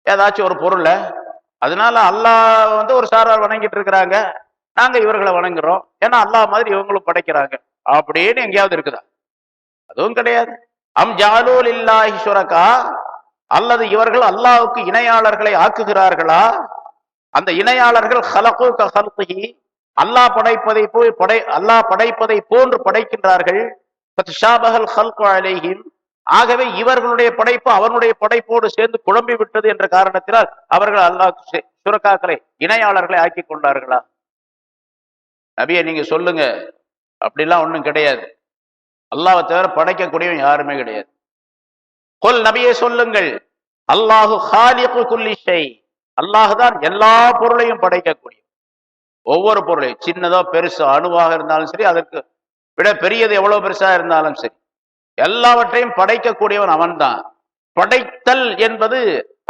ஏதாச்சும் ஒரு பொருளை, அதனால அல்லாஹ் ஒரு சாரார் வணங்கிட்டு இருக்கிறாங்க, நாங்க இவர்களை வணங்குறோம், ஏன்னா அல்லாஹ் மாதிரி இவங்களும் படைக்கிறாங்க அப்படின்னு எங்கேயாவது இருக்குதா? அதுவும் கிடையாது. அம் ஜாலூ லில்லாஹி ஷுரகா, அல்லது இவர்கள் அல்லாஹ்வுக்கு இணையாளர்களை ஆக்குகிறார்களா? அந்த இணையாளர்கள் ஹலகு கஹல்கிஹி, அல்லாஹ் படைப்பதை போன்று படைக்கின்றார்கள். ஃபதஷாபஹல் ஹல்கு அலைஹிம், ஆகவே இவர்களுடைய படைப்பு அவனுடைய படைப்போடு சேர்ந்து குழம்பி விட்டது என்ற காரணத்தினால் அவர்கள் அல்லாஹ் ஷுரகாக்களை, இணையாளர்களை ஆக்கி கொண்டார்களா? நபியை நீங்க சொல்லுங்க, அப்படிலாம் ஒண்ணும் கிடையாது. அல்லாஹ்வை தவிர படைக்கக்கூடியவன் யாருமே கிடையாது. கொல், நபியை சொல்லுங்கள், அல்லாஹு ஹாலிகு குல்லி ஷை, அல்லாஹ் தான் எல்லா பொருளையும் படைக்கக்கூடிய, ஒவ்வொரு பொருளையும், சின்னதோ பெருசோ, அணுவாக இருந்தாலும் சரி, அதற்கு விட பெரியது எவ்வளவு பெருசா இருந்தாலும் சரி, எல்லாவற்றையும் படைக்கக்கூடியவன் அவன்தான். படைத்தல் என்பது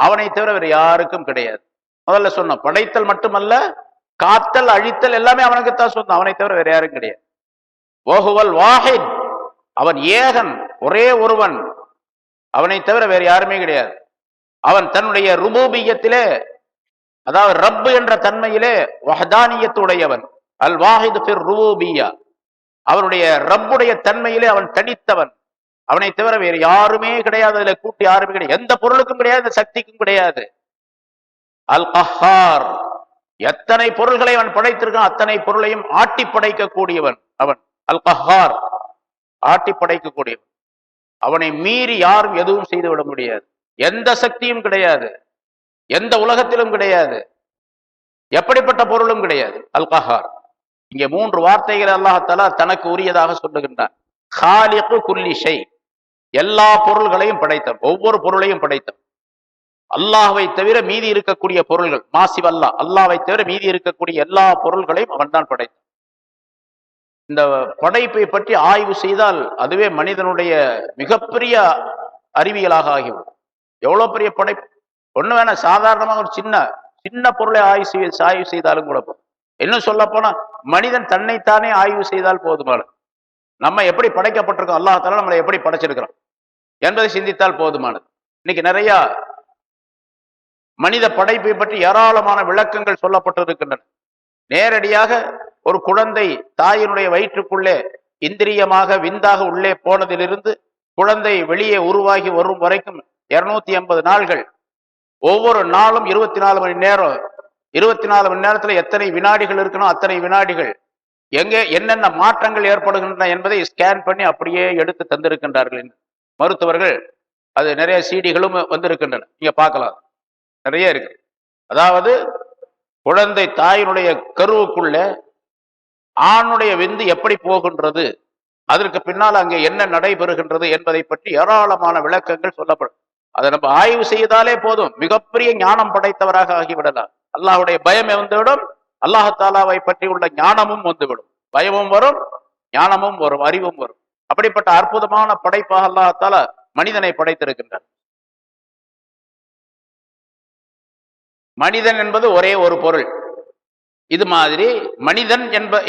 அவனை தவிர வேறு யாருக்கும் கிடையாது. முதல்ல சொன்னோம், படைத்தல் மட்டுமல்ல, காத்தல், அழித்தல் எல்லாமே அவனுக்குத்தான் சொந்தம், அவனை தவிர வேற யாரும் கிடையாது. வஹுவல் வாஹித், அவன் ஏகன், ஒரே ஒருவன், அவனை தவிர வேறு யாருமே கிடையாது. அவன் தன்னுடைய ருபூபியத்திலே, அதாவது ரப்பு என்ற தன்மையிலே வஹ்தானியத்துடையவன். அல் வாஹித் ஃபிர் ருபூபிய்யா, அவனுடைய ரப்புடைய தன்மையிலே அவன் தனித்தவன். அவனை தவிர வேறு யாருமே கிடையாது. அதுல கூட்டி யாருமே கிடையாது. எந்த பொருளுக்கும் கிடையாது, சக்திக்கும் கிடையாது. அல் கஹார், எத்தனை பொருள்களை அவன் படைத்திருக்கான் அத்தனை பொருளையும் ஆட்டி படைக்கக்கூடியவன் அவன். அல் கஹார், ஆட்டி படைக்கக்கூடியவன். அவனை மீறி யாரும் எதுவும் செய்துவிட முடியாது. எந்த சக்தியும் கிடையாது, எந்த உலகத்திலும் கிடையாது, எப்படிப்பட்ட பொருளும் கிடையாது. அல் கஹார். இங்கே 3 வார்த்தைகள் அல்லாஹ் தனக்கு உரியதாக சொல்லுகின்றான். காலிகு குல்லி ஷை, எல்லா பொருள்களையும் படைத்தவன், ஒவ்வொரு பொருளையும் படைத்தவன். அல்லாஹ்வை தவிர மீதி இருக்கக்கூடிய பொருள்கள், மாசிவல்லா, அல்லாஹ்வை தவிர மீதி இருக்கக்கூடிய எல்லா பொருள்களையும் அவன் தான் படைத்தான். இந்த படைப்பை பற்றி ஆய்வு செய்தால் அதுவே மனிதனுடைய மிகப்பெரிய அறிவியலாக ஆகிவிடும். எவ்வளவு பெரிய படைப்பு! ஒண்ணு வேணா, சாதாரணமாக ஒரு சின்ன சின்ன பொருளை ஆய்வு செய்தாலும் கூட போதும். இன்னும் சொல்ல போனா மனிதன் தன்னைத்தானே ஆய்வு செய்தால் போதுமானது. நம்ம எப்படி படைக்கப்பட்டிருக்கோம், அல்லாஹ் நம்மளை எப்படி படைச்சிருக்கிறோம் என்பதை சிந்தித்தால் போதுமானது. இன்னைக்கு நிறைய மனித படைப்பை பற்றி ஏராளமான விளக்கங்கள் சொல்லப்பட்டிருக்கின்றன. நேரடியாக ஒரு குழந்தை தாயினுடைய வயிற்றுக்குள்ளே இந்திரியமாக விந்தாக உள்ளே போனதிலிருந்து குழந்தை வெளியே உருவாகி வரும் வரைக்கும் 280 நாள்கள். ஒவ்வொரு நாளும் 24 மணி நேரம். 24 மணி நேரத்துல எத்தனை வினாடிகள் இருக்கணும் அத்தனை வினாடிகள், எங்கே என்னென்ன மாற்றங்கள் ஏற்படுகின்றன என்பதை ஸ்கேன் பண்ணி அப்படியே எடுத்து தந்திருக்கின்றார்கள் மருத்துவர்கள். அது நிறைய சிடிகளும் வந்திருக்கின்றன, நீங்க பார்க்கலாம், நிறைய இருக்கு. அதாவது குழந்தை தாயினுடைய கருவுக்குள்ள ஆணுடைய விந்து எப்படி போகின்றது, அதற்கு பின்னால் அங்கே என்ன நடைபெறுகின்றது என்பதை பற்றி ஏராளமான விளக்கங்கள் சொல்லப்படும். அதை நம்ம ஆய்வு செய்தாலே போதும், மிகப்பெரிய ஞானம் படைத்தவராக ஆகிவிடலாம். அல்லாஹுடைய பயம் வந்துவிடும், அல்லாஹாலாவை பற்றி உள்ள ஞானமும் வந்துவிடும். பயமும் வரும், ஞானமும் வரும், அறிவும் வரும். அப்படிப்பட்ட அற்புதமான படைப்பாக அல்லாஹாலா மனிதனை படைத்திருக்கின்றார். மனிதன் என்பது ஒரே ஒரு பொருள். இது மாதிரி மனிதன்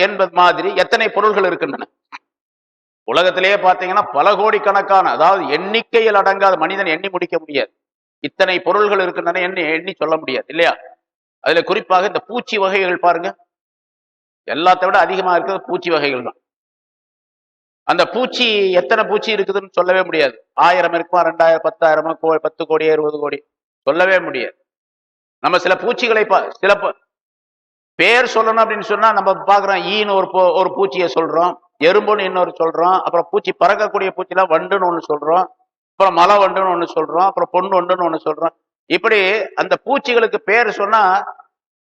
என்பது மாதிரி எத்தனை பொருள்கள் இருக்கின்றன உலகத்திலேயே பார்த்தீங்கன்னா, பல கோடிக்கணக்கான, அதாவது எண்ணிக்கையில் அடங்காத, மனிதன் எண்ணி முடிக்க முடியாது. இத்தனை பொருள்கள் இருக்கின்றன, எண்ணி சொல்ல முடியாது இல்லையா? அதுல குறிப்பாக இந்த பூச்சி வகைகள் பாருங்க, எல்லாத்தை விட அதிகமா இருக்கிறது பூச்சி வகைகள் தான். அந்த பூச்சி எத்தனை பூச்சி இருக்குதுன்னு சொல்லவே முடியாது. 1000 இருக்குமா, 2000, 10,000, 10 கோடி, 20 கோடி, சொல்லவே முடியாது. நம்ம சில பூச்சிகளை சில பேர் சொல்லணும் அப்படின்னு சொன்னா நம்ம பாக்குறோம். ஈன்னு ஒரு பூச்சியை சொல்றோம், எறும்புன்னு இன்னொரு சொல்றோம், அப்புறம் பூச்சி பறக்கக்கூடிய பூச்சிலாம் வண்டுன்னு ஒண்ணு சொல்றோம், அப்புறம் மலை வண்டுன்னு ஒண்ணு சொல்றோம், அப்புறம் பொண்ணு வண்டுன்னு ஒண்ணு சொல்றோம். இப்படி அந்த பூச்சிகளுக்கு பேர் சொன்னா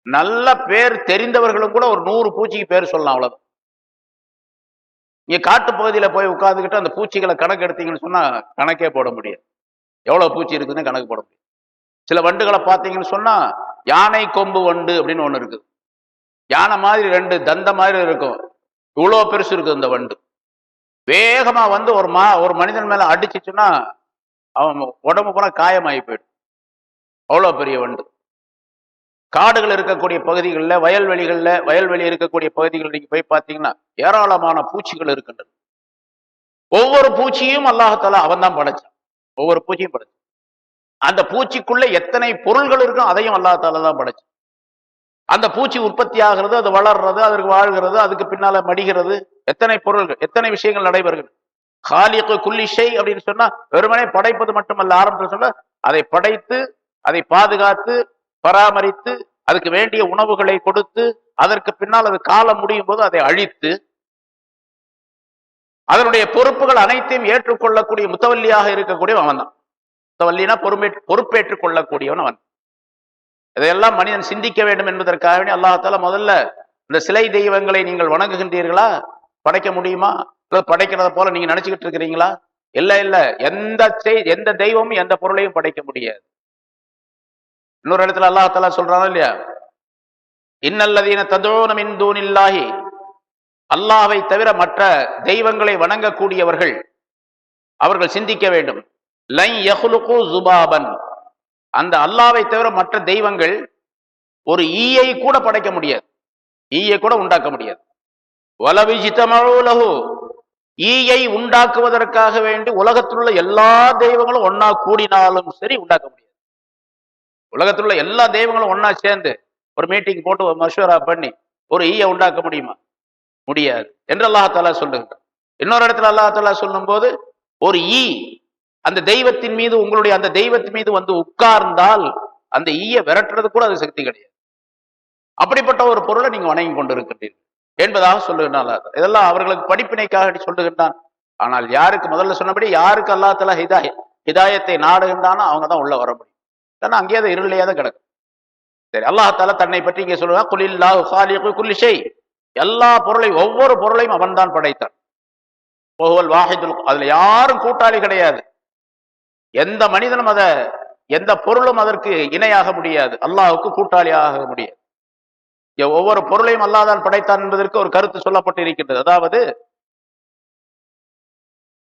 நல்ல பேர் தெரிந்தவர்களும் கூட ஒரு 100 பூச்சிக்கு பேர் சொல்லலாம். அவ்வளவு. நீங்க காட்டு பகுதியில போய் உட்கார்ந்துக்கிட்டு அந்த பூச்சிகளை கணக்கு எடுத்தீங்கன்னு சொன்னா கணக்கே போட முடியாது, எவ்வளவு பூச்சி இருக்குதுன்னு கணக்கு போட முடியும். சில வண்டுகளை பார்த்தீங்கன்னு சொன்னா யானை கொம்பு வண்டு அப்படின்னு ஒண்ணு இருக்குது. யானை மாதிரி 2 தந்த மாதிரி இருக்கும், இவ்வளவு பெருசு இருக்குது இந்த வண்டு. வேகமா வந்து ஒரு மனிதன் மேல அடிச்சுச்சுன்னா அவன் உடம்பு போனா காயமாகி போயிடும், அவ்வளவு பெரிய வண்டு. காடுகள் இருக்கக்கூடிய பகுதிகளில், வயல்வெளி இருக்கக்கூடிய பகுதிகளில் நீங்க போய் பார்த்தீங்கன்னா ஏராளமான பூச்சிகள் இருக்கின்றன. ஒவ்வொரு பூச்சியும் அல்லாஹாலா அவன் தான் படைச்சான், ஒவ்வொரு பூச்சியும் படைச்சான். அந்த பூச்சிக்குள்ள எத்தனை பொருள்கள் இருக்கும் அதையும் அல்லாஹாலா தான் படைச்சான். அந்த பூச்சி உற்பத்தி ஆகிறது, அது வளர்றது, அதற்கு வாழ்கிறது, அதுக்கு பின்னால மடிகிறது, எத்தனை பொருள்கள், எத்தனை விஷயங்கள் நடைபெறுகிறது. காலிகு குல்லி ஷை அப்படின்னு சொன்னா வெறுமனே படைப்பது மட்டுமல்ல, ஆரம்பத்தில் சொன்னா அதை படைத்து, அதை பாதுகாத்து, பராமரித்து, அதுக்கு வேண்டிய உணவுகளை கொடுத்து, அதற்கு பின்னால் அது காலம் முடியும் போது அதை அழித்து, அதனுடைய பொறுப்புகள் அனைத்தையும் ஏற்றுக்கொள்ளக்கூடிய முத்தவல்லியாக இருக்கக்கூடிய அவன் தான். முத்தவல்லினா பொறுப்பேற்றுக் கொள்ளக்கூடியவன் அவன். இதையெல்லாம் மனிதன் சிந்திக்க வேண்டும் என்பதற்காக அல்லாஹால முதல்ல இந்த சிலை தெய்வங்களை நீங்கள் வணங்குகின்றீர்களா, படைக்க முடியுமா, படைக்கிறத போல நீங்க நினைச்சுக்கிட்டு இருக்கிறீங்களா? இல்ல, எந்த தெய்வமும் எந்த பொருளையும் படைக்க முடியாது. இன்னொரு இடத்துல அல்லாஹாலா சொல்றாங்க இல்லையா, இன்னல்லதீன ததுஊன மின் தூனில்லாஹி, அல்லாஹ்வை தவிர மற்ற தெய்வங்களை வணங்கக்கூடியவர்கள் அவர்கள் சிந்திக்க வேண்டும். லை யஹ்லுகு ஸுபாபன், அந்த அல்லாஹ்வை தவிர மற்ற தெய்வங்கள் ஒரு ஈயை கூட படைக்க முடியாது, ஈயை கூட உண்டாக்க முடியாது. வலவிஜ்தமஊ லஹு, ஈயை உண்டாக்குவதற்காக வேண்டி உலகத்தில் உள்ள எல்லா தெய்வங்களும் ஒன்னா கூடினாலும் சரி உண்டாக்க முடியாது. உலகத்தில் உள்ள எல்லா தெய்வங்களும் ஒன்னா சேர்ந்து ஒரு மீட்டிங் போட்டு ஒரு மஷூரா பண்ணி ஒரு ஈய உண்டாக்க முடியுமா? முடியாது என்று அல்லாஹ் சொல்லுகிறார். இன்னொரு இடத்துல அல்லாஹ் சொல்லும் போது ஒரு ஈ அந்த தெய்வத்தின் மீது உங்களுடைய அந்த தெய்வத்தின் மீது வந்து உட்கார்ந்தால் அந்த ஈய விரட்டுறது கூட அது சக்தி கிடையாது. அப்படிப்பட்ட ஒரு பொருளை நீங்க வணங்கி கொண்டிருக்கிறீர்கள் என்பதாக சொல்லுகின்றான். இதெல்லாம் அவர்களுக்கு படிப்பினைக்காக சொல்லுகின்றான். ஆனால் யாருக்கு முதல்ல சொன்னபடி யாருக்கு அல்லாஹ் தஆலா ஹிதாயத்தை நாடுகின்றானோ அவங்க தான் உள்ள வர முடியும். ஏன்னா அங்கேயே அது இருளையே தான் கிடக்கும். சரி, அல்லாஹ் தஆலா தன்னை பற்றி இங்கே சொல்லுவான், குலில்லாஹு காலிகு குல்லி ஷை, எல்லா பொருளையும் ஒவ்வொரு பொருளையும் அவன் தான் படைத்தான். வஹுவல் வாஹிதுல், அதுல யாரும் கூட்டாளி கிடையாது. எந்த மனிதனும் எந்த பொருளும் அதற்கு இணையாக முடியாது, அல்லாஹுக்கு கூட்டாளியாக முடியாது. ஒவ்வொரு பொருளையும் அல்லாஹ் தான் படைத்தான் என்பதற்கு ஒரு கருத்து சொல்லப்பட்டு இருக்கின்றது. அதாவது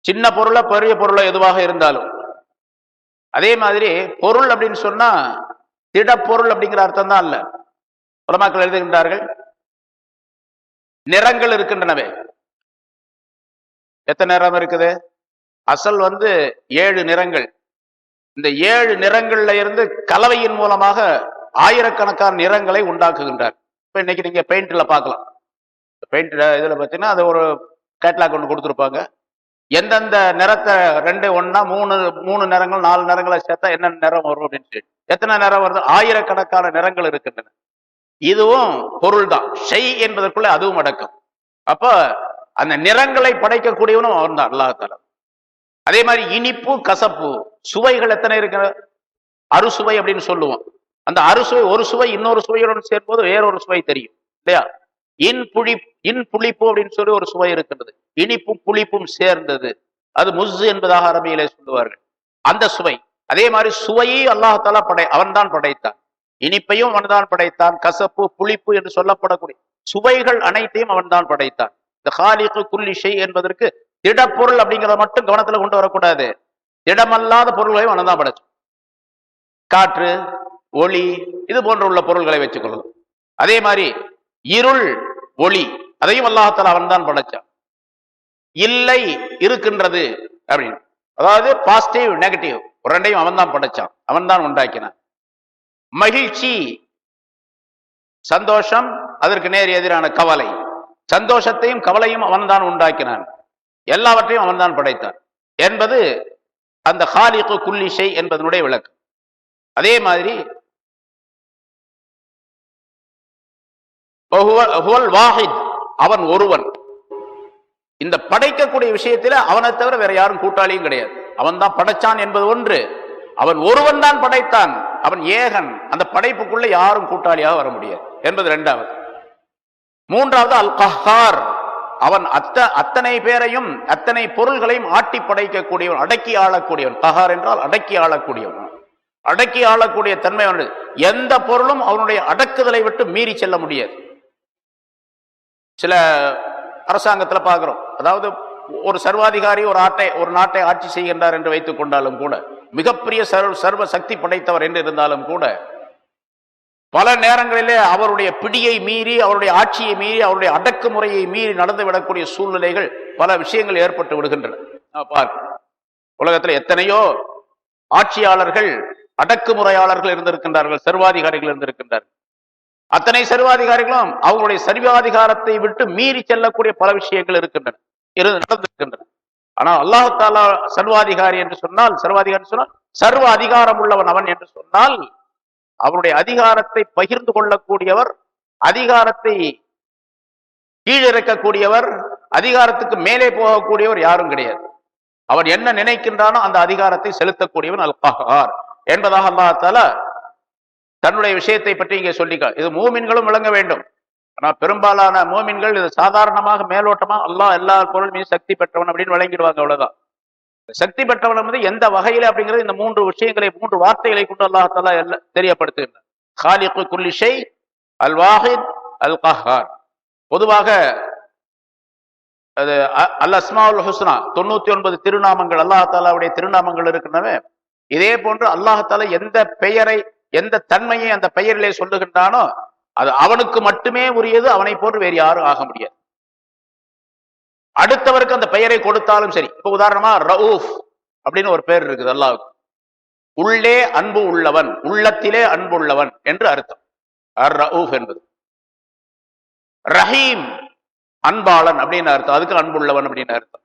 சின்ன பொருளை பெரிய பொருளை எதுவாக இருந்தாலும், அதே மாதிரி பொருள் அப்படின்னு சொன்னா திடப்பொருள் அப்படிங்கிற அர்த்தம் தான் அல்ல. உலமாக்கள் எழுதுகின்றார்கள், நிறங்கள் இருக்கின்றனவே, எத்தனை நிறம் இருக்குது? அசல் 7 நிறங்கள். இந்த 7 நிறங்கள்ல இருந்து கலவையின் மூலமாக ஆயிரக்கணக்கான நிறங்களை உண்டாக்குகின்றார். இப்ப இன்னைக்கு நீங்க பெயிண்ட்ல பார்க்கலாம். பெயிண்ட் இதுல பார்த்தீங்கன்னா அது ஒரு கேட்லாக் ஒன்று கொடுத்துருப்பாங்க. எந்தெந்த நிறத்தை 2 ஒன்னா 3 நிறங்கள் 4 நிறங்களை சேர்த்தா என்ன நிறம் வரும் அப்படின்னு சொல்லி எத்தனை நிறம் வருது? ஆயிரக்கணக்கான நிறங்கள் இருக்கின்றன. இதுவும் பொருள் தான். ஷை என்பதற்குள்ள அதுவும் அடக்கம். அப்ப அந்த நிறங்களை படைக்கக்கூடியவனும் அவன் தான், அல்லாஹ் தஆலா. அதே மாதிரி இனிப்பு கசப்பு சுவைகள் எத்தனை இருக்கிற அறுசுவை அப்படின்னு சொல்லுவோம். அந்த அறுசுவை ஒரு சுவை இன்னொரு சுவையுடன் சேர்ப்போது வேறொரு சுவை தெரியும் இல்லையா? இன் புளிப்பு அப்படின்னு சொல்லி ஒரு சுவை இருக்கின்றது. இனிப்பும் புளிப்பும் சேர்ந்தது, அது முஸ் என்பதாக அரபியிலே சொல்லுவார்கள், அந்த சுவை. அதே மாதிரி சுவையை அல்லாஹ் தஆலா அவன் தான் படைத்தான். இனிப்பையும் அவன் தான் படைத்தான். கசப்பு புளிப்பு என்று சொல்லப்படக்கூடிய சுவைகள் அனைத்தையும் அவன் தான் படைத்தான். இந்த காலிகு குல்லி ஷை என்பதற்கு திடப்பொருள் அப்படிங்கிறத மட்டும் கவனத்துல கொண்டு வரக்கூடாது. திடமல்லாத பொருள்களையும் அவன் தான் படைச்சான். காற்று, ஒளி, இது போன்ற உள்ள பொருள்களை வச்சுக் கொள்ளலாம். அதே மாதிரி இருள், ஒளி, அதையும் அல்லாஹ் தஆலா அவன் தான் படைச்சான். இல்லை, இருக்கின்றது அப்படின்னு, அதாவது பாசிட்டிவ் நெகட்டிவ் ரெண்டையும் அவன் தான் படைச்சான், அவன் தான் உண்டாக்கினான். மகிழ்ச்சி, சந்தோஷம், அதற்கு நேர் எதிரான கவலை, சந்தோஷத்தையும் கவலையும் அவன் தான் உண்டாக்கினான். எல்லாவற்றையும் அவன் தான் படைத்தான் என்பது அந்த காலிகு குல்லி ஷை என்பதனுடைய விளக்கம். அதே மாதிரி வாஹித், அவன் ஒருவன். இந்த படைக்கக்கூடிய விஷயத்துல அவனை தவிர வேற யாரும் கூட்டாளியும் கிடையாது. அவன் தான் படைச்சான் என்பது ஒன்று, அவன் ஒருவன் தான் படைத்தான், அவன் ஏகன். அந்த படைப்புக்குள்ள யாரும் கூட்டாளியாக வர முடியாது என்பது 2வது. 3வது அல் கஹார், அவன் அத்தனை பேரையும் அத்தனை பொருள்களையும் ஆட்டி படைக்கக்கூடியவன், அடக்கி ஆளக்கூடியவன். கஹார் என்றால் அடக்கி ஆளக்கூடியவன். அடக்கி ஆளக்கூடிய தன்மை அவனுடைய. எந்த பொருளும் அவனுடைய அடக்குதலை விட்டு மீறி செல்ல முடியாது. சில அரசாங்கத்துல பார்க்கிறோம், அதாவது ஒரு சர்வாதிகாரி ஒரு நாட்டை ஆட்சி செய்கின்றார் என்று வைத்துக் கொண்டாலும் கூட, மிகப்பெரிய சர்வ சக்தி படைத்தவர் என்று இருந்தாலும் கூட, பல நேரங்களிலே அவருடைய பிடியை மீறி, அவருடைய ஆட்சியை மீறி, அவருடைய அடக்குமுறையை மீறி நடந்துவிடக்கூடிய சூழ்நிலைகள், பல விஷயங்கள் ஏற்பட்டு விடுகின்றன. உலகத்தில் எத்தனையோ ஆட்சியாளர்கள், அடக்குமுறையாளர்கள் இருந்திருக்கின்றார்கள், சர்வாதிகாரிகள் இருந்திருக்கின்றார்கள். அத்தனை சர்வாதிகாரிகளும் அவங்களுடைய சர்வாதிகாரத்தை விட்டு மீறி செல்லக்கூடிய பல விஷயங்கள் இருக்கின்றன, நடந்திருக்கின்றன. ஆனால் அல்லாஹ் தஆலா சர்வாதிகாரி என்று சொன்னால், சர்வ அதிகாரம் உள்ளவன் அவன் என்று சொன்னால், அவருடைய அதிகாரத்தை பகிர்ந்து கொள்ளக்கூடியவர், அதிகாரத்தை கீழிறக்கக்கூடியவர், அதிகாரத்துக்கு மேலே போகக்கூடியவர் யாரும் கிடையாது. அவன் என்ன நினைக்கின்றானோ அந்த அதிகாரத்தை செலுத்தக்கூடியவன் அல் கஹார் என்பதாக அல்லாஹ் தஆலா தன்னுடைய விஷயத்தை பற்றி இங்கே சொல்லிக்க. இது மூமின்களும் விளங்க வேண்டும். ஆனால் பெரும்பாலான மூமின்கள் இது சாதாரணமாக மேலோட்டமா அல்லாஹ் எல்லா பொருள் மீது சக்தி பெற்றவன் அப்படின்னு விளங்கிடுவாங்க, அவ்வளவுதான். சக்தி பெற்றவன் எந்த வகையில அப்படிங்கிறது இந்த 3 விஷயங்களை, 3 வார்த்தைகளை கொண்டு அல்லாஹ் தஆலா தெரியப்படுத்துகின்றார். காலிகு குல்லி ஷை, அல் வாஹித், அல் கஹார். பொதுவாக அது அல் அஸ்மாஉல் ஹுஸ்னா 99 திருநாமங்கள் அல்லாஹ் தஆலாவுடைய திருநாமங்கள் இருக்கின்றன. இதே போன்று அல்லாஹ் தஆலா எந்த பெயரை, எந்த தன்மையை அந்த பெயரிலே சொல்லுகின்றானோ அது அவனுக்கு மட்டுமே உரியது. அவனை போன்று வேறு யாரும் ஆக முடியாது. அடுத்தவருக்கு அந்த பெயரை கொடுத்தாலும் சரி. இப்ப உதாரணமா ரவுஃப் அப்படின்னு ஒரு பேர் இருக்குது அல்லாஹ்வுக்கு. உள்ளே அன்பு உள்ளவன், உள்ளத்திலே அன்பு உள்ளவன் என்று அர்த்தம். அர் ரவுஃப் என்பது. ரஹீம் அன்பாளன் அப்படின்னு அர்த்தம், அதுக்கு அன்புள்ளவன் அப்படின்னு அர்த்தம்.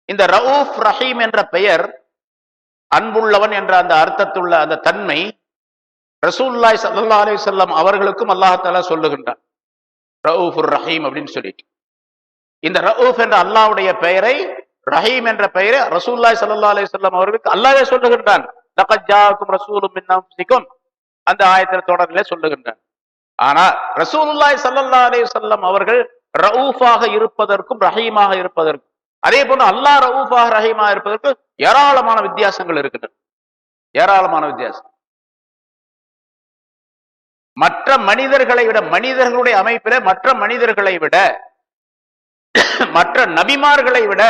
இந்த ரவுஃப் ரஹீம் என்ற பெயர், அன்புள்ளவன் என்ற அந்த அர்த்தத்துள்ள அந்த தன்மை ரசூலுல்லாஹி ஸல்லல்லாஹு அலைஹி வஸல்லம் அவர்களுக்கும் அல்லாஹ் தஆலா சொல்லுகின்றான், ரவுஃபுர் ரஹீம் அப்படின்னு சொல்லிட்டு. இந்த ரவுஃப் என்ற அல்லாஹ்வுடைய பெயரை, ரஹீம் என்ற பெயரை ரசூலுல்லாஹி ஸல்லல்லாஹு அலைஹி வஸல்லம் அவர்களுக்கு அல்லாஹ்வே சொல்லுகின்றான். லகத் ஜாஅக்கும் ரசூலும் மின் அன்ஃபுசிக்கும், அந்த ஆயத்தின் தொடரிலே சொல்லுகின்றான். ஆனா ரசூலுல்லாஹி ஸல்லல்லாஹு அலைஹி வஸல்லம் அவர்கள் ரவுஃபாக இருப்பதற்கும் ரஹீமாக இருப்பதற்கும், அதே போன்று அல்லாஹ் ரவுஃபாக ரஹீமாக இருப்பதற்கு ஏராளமான வித்தியாசங்கள் இருக்கின்றன. ஏராளமான வித்தியாசம். மற்ற மனிதர்களை விட, மனிதர்களுடைய அமைப்பில மற்ற மனிதர்களை விட, மற்ற நபிமார்களை விட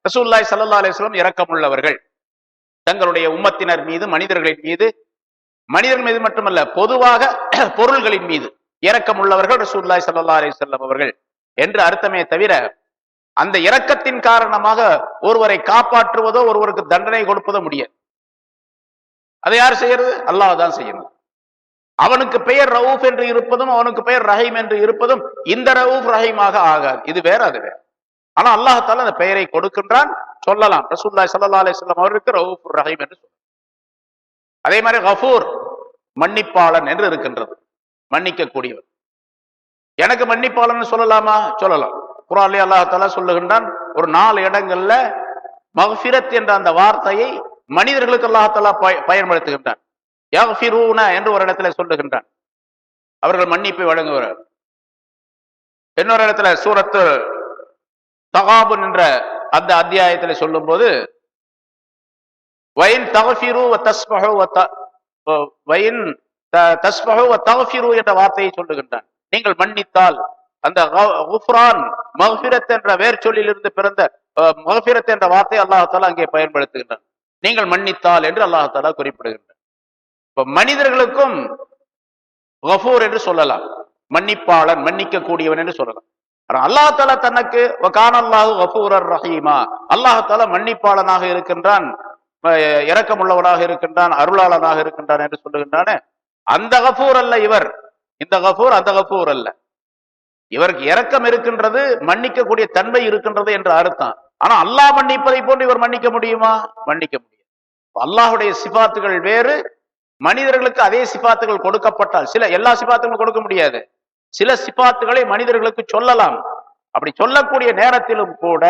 ரசூலுல்லாஹி ஸல்லல்லாஹு அலைஹி வஸல்லம் இரக்கமுள்ளவர்கள். தங்களுடைய உம்மத்தினர் மீது, மனிதர்களின் மீது, மனிதர்கள் மீது மட்டுமல்ல, பொதுவாக பொருள்களின் மீது இரக்கமுள்ளவர்கள் ரசூலுல்லாஹி ஸல்லல்லாஹு அலைஹி வஸல்லம் அவர்கள் என்று அர்த்தமே தவிர, அந்த இரக்கத்தின் காரணமாக ஒருவரை காப்பாற்றுவதோ ஒருவருக்கு தண்டனை கொடுப்பதோ முடியாது. அதை யார் செய்யறது? அல்லாஹ் தான் செய்யணும். அவனுக்கு பெயர் ரவுஃப் என்று இருப்பதும் அவனுக்கு பெயர் ரஹீம் என்று இருப்பதும் இந்த ரவுஃப் ரஹீமாக ஆகாது. இது வேற, அது வேற. ஆனா அல்லாஹ் தஆலா அந்த பெயரை கொடுக்கின்றான், சொல்லலாம். ரசூலுல்லாஹி ஸல்லல்லாஹு அலைஹி வஸல்லம் அவருக்கு ரவுஃப் ரஹீம் என்று சொல்லலாம். அதே மாதிரி கஃபூர் மன்னிப்பாளன் என்று இருக்கின்றது, மன்னிக்க கூடியவர். எனக்கு மன்னிப்பாளன் சொல்லலாமா? சொல்லலாம். குர்ஆனிலே அல்லாஹ் தஆலா சொல்லுகின்றான், ஒரு 4 இடங்கள்ல மக்ஃபிரத் என்ற அந்த வார்த்தையை மனிதர்களுக்கு அல்லாஹ் தஆலா பயன்படுத்துகின்றான். யக்ஃபிரூன என்று ஒரு இடத்துல சொல்லுகின்றான், அவர்கள் மன்னிப்பை வழங்குவார். இன்னொரு இடத்துல சூரத்து தகாபுன் என்ற அந்த அத்தியாயத்தில் சொல்லும் போது, வயின் தக்ஃபிரு வ தஸ்பஹு வயின் தஸ்பஹு வ தக்ஃபிரு என்ற வார்த்தையை சொல்லுகின்றான். நீங்கள் மன்னித்தால், அந்த குஃப்ரான் மக்ஃபிரத் என்ற வேர் சொல்லிலிருந்து பிறந்த மக்ஃபிரத் என்ற வார்த்தை அல்லாஹ் தஆலா அங்கே பயன்படுத்துகின்றான். நீங்கள் மன்னித்தால் என்று அல்லாஹ் தஆலா குறிப்பிடுகின்றான். இப்ப மனிதர்களுக்கும் கஃபூர் என்று சொல்லலாம், மன்னிப்பாளன், மன்னிக்க கூடியவன் என்று சொல்லலாம். ஆனா அல்லாஹ் தஆலா தனக்கு வகான அல்லாஹு கஃபூரர் ரஹீமா, அல்லாஹ் தஆலா மன்னிப்பாளனாக இருக்கின்றான், இரக்கமுள்ளவனாக இருக்கின்றான், அருளாளனாக இருக்கின்றான் என்று சொல்லுகின்றானே, அந்த கஃபூர் அல்ல இவர். இந்த கஃபூர் அந்த கஃபூர் அல்ல. இவருக்கு இரக்கம் இருக்கின்றது, மன்னிக்க கூடிய தன்மை இருக்கின்றது என்று அர்த்தம். ஆனா அல்லாஹ் மன்னிப்பதை போன்று இவர் மன்னிக்க முடியுமா? மன்னிக்க முடியும். அல்லாஹுடைய சிபாத்துகள் வேறு, மனிதர்களுக்கு அதே சிபாத்துகள் கொடுக்கப்பட்டால், எல்லா சிபாத்துகளும் கொடுக்க முடியாது, சில சிபாத்துகளை மனிதர்களுக்கு சொல்லலாம். அப்படி சொல்லக்கூடிய நேரத்திலும் கூட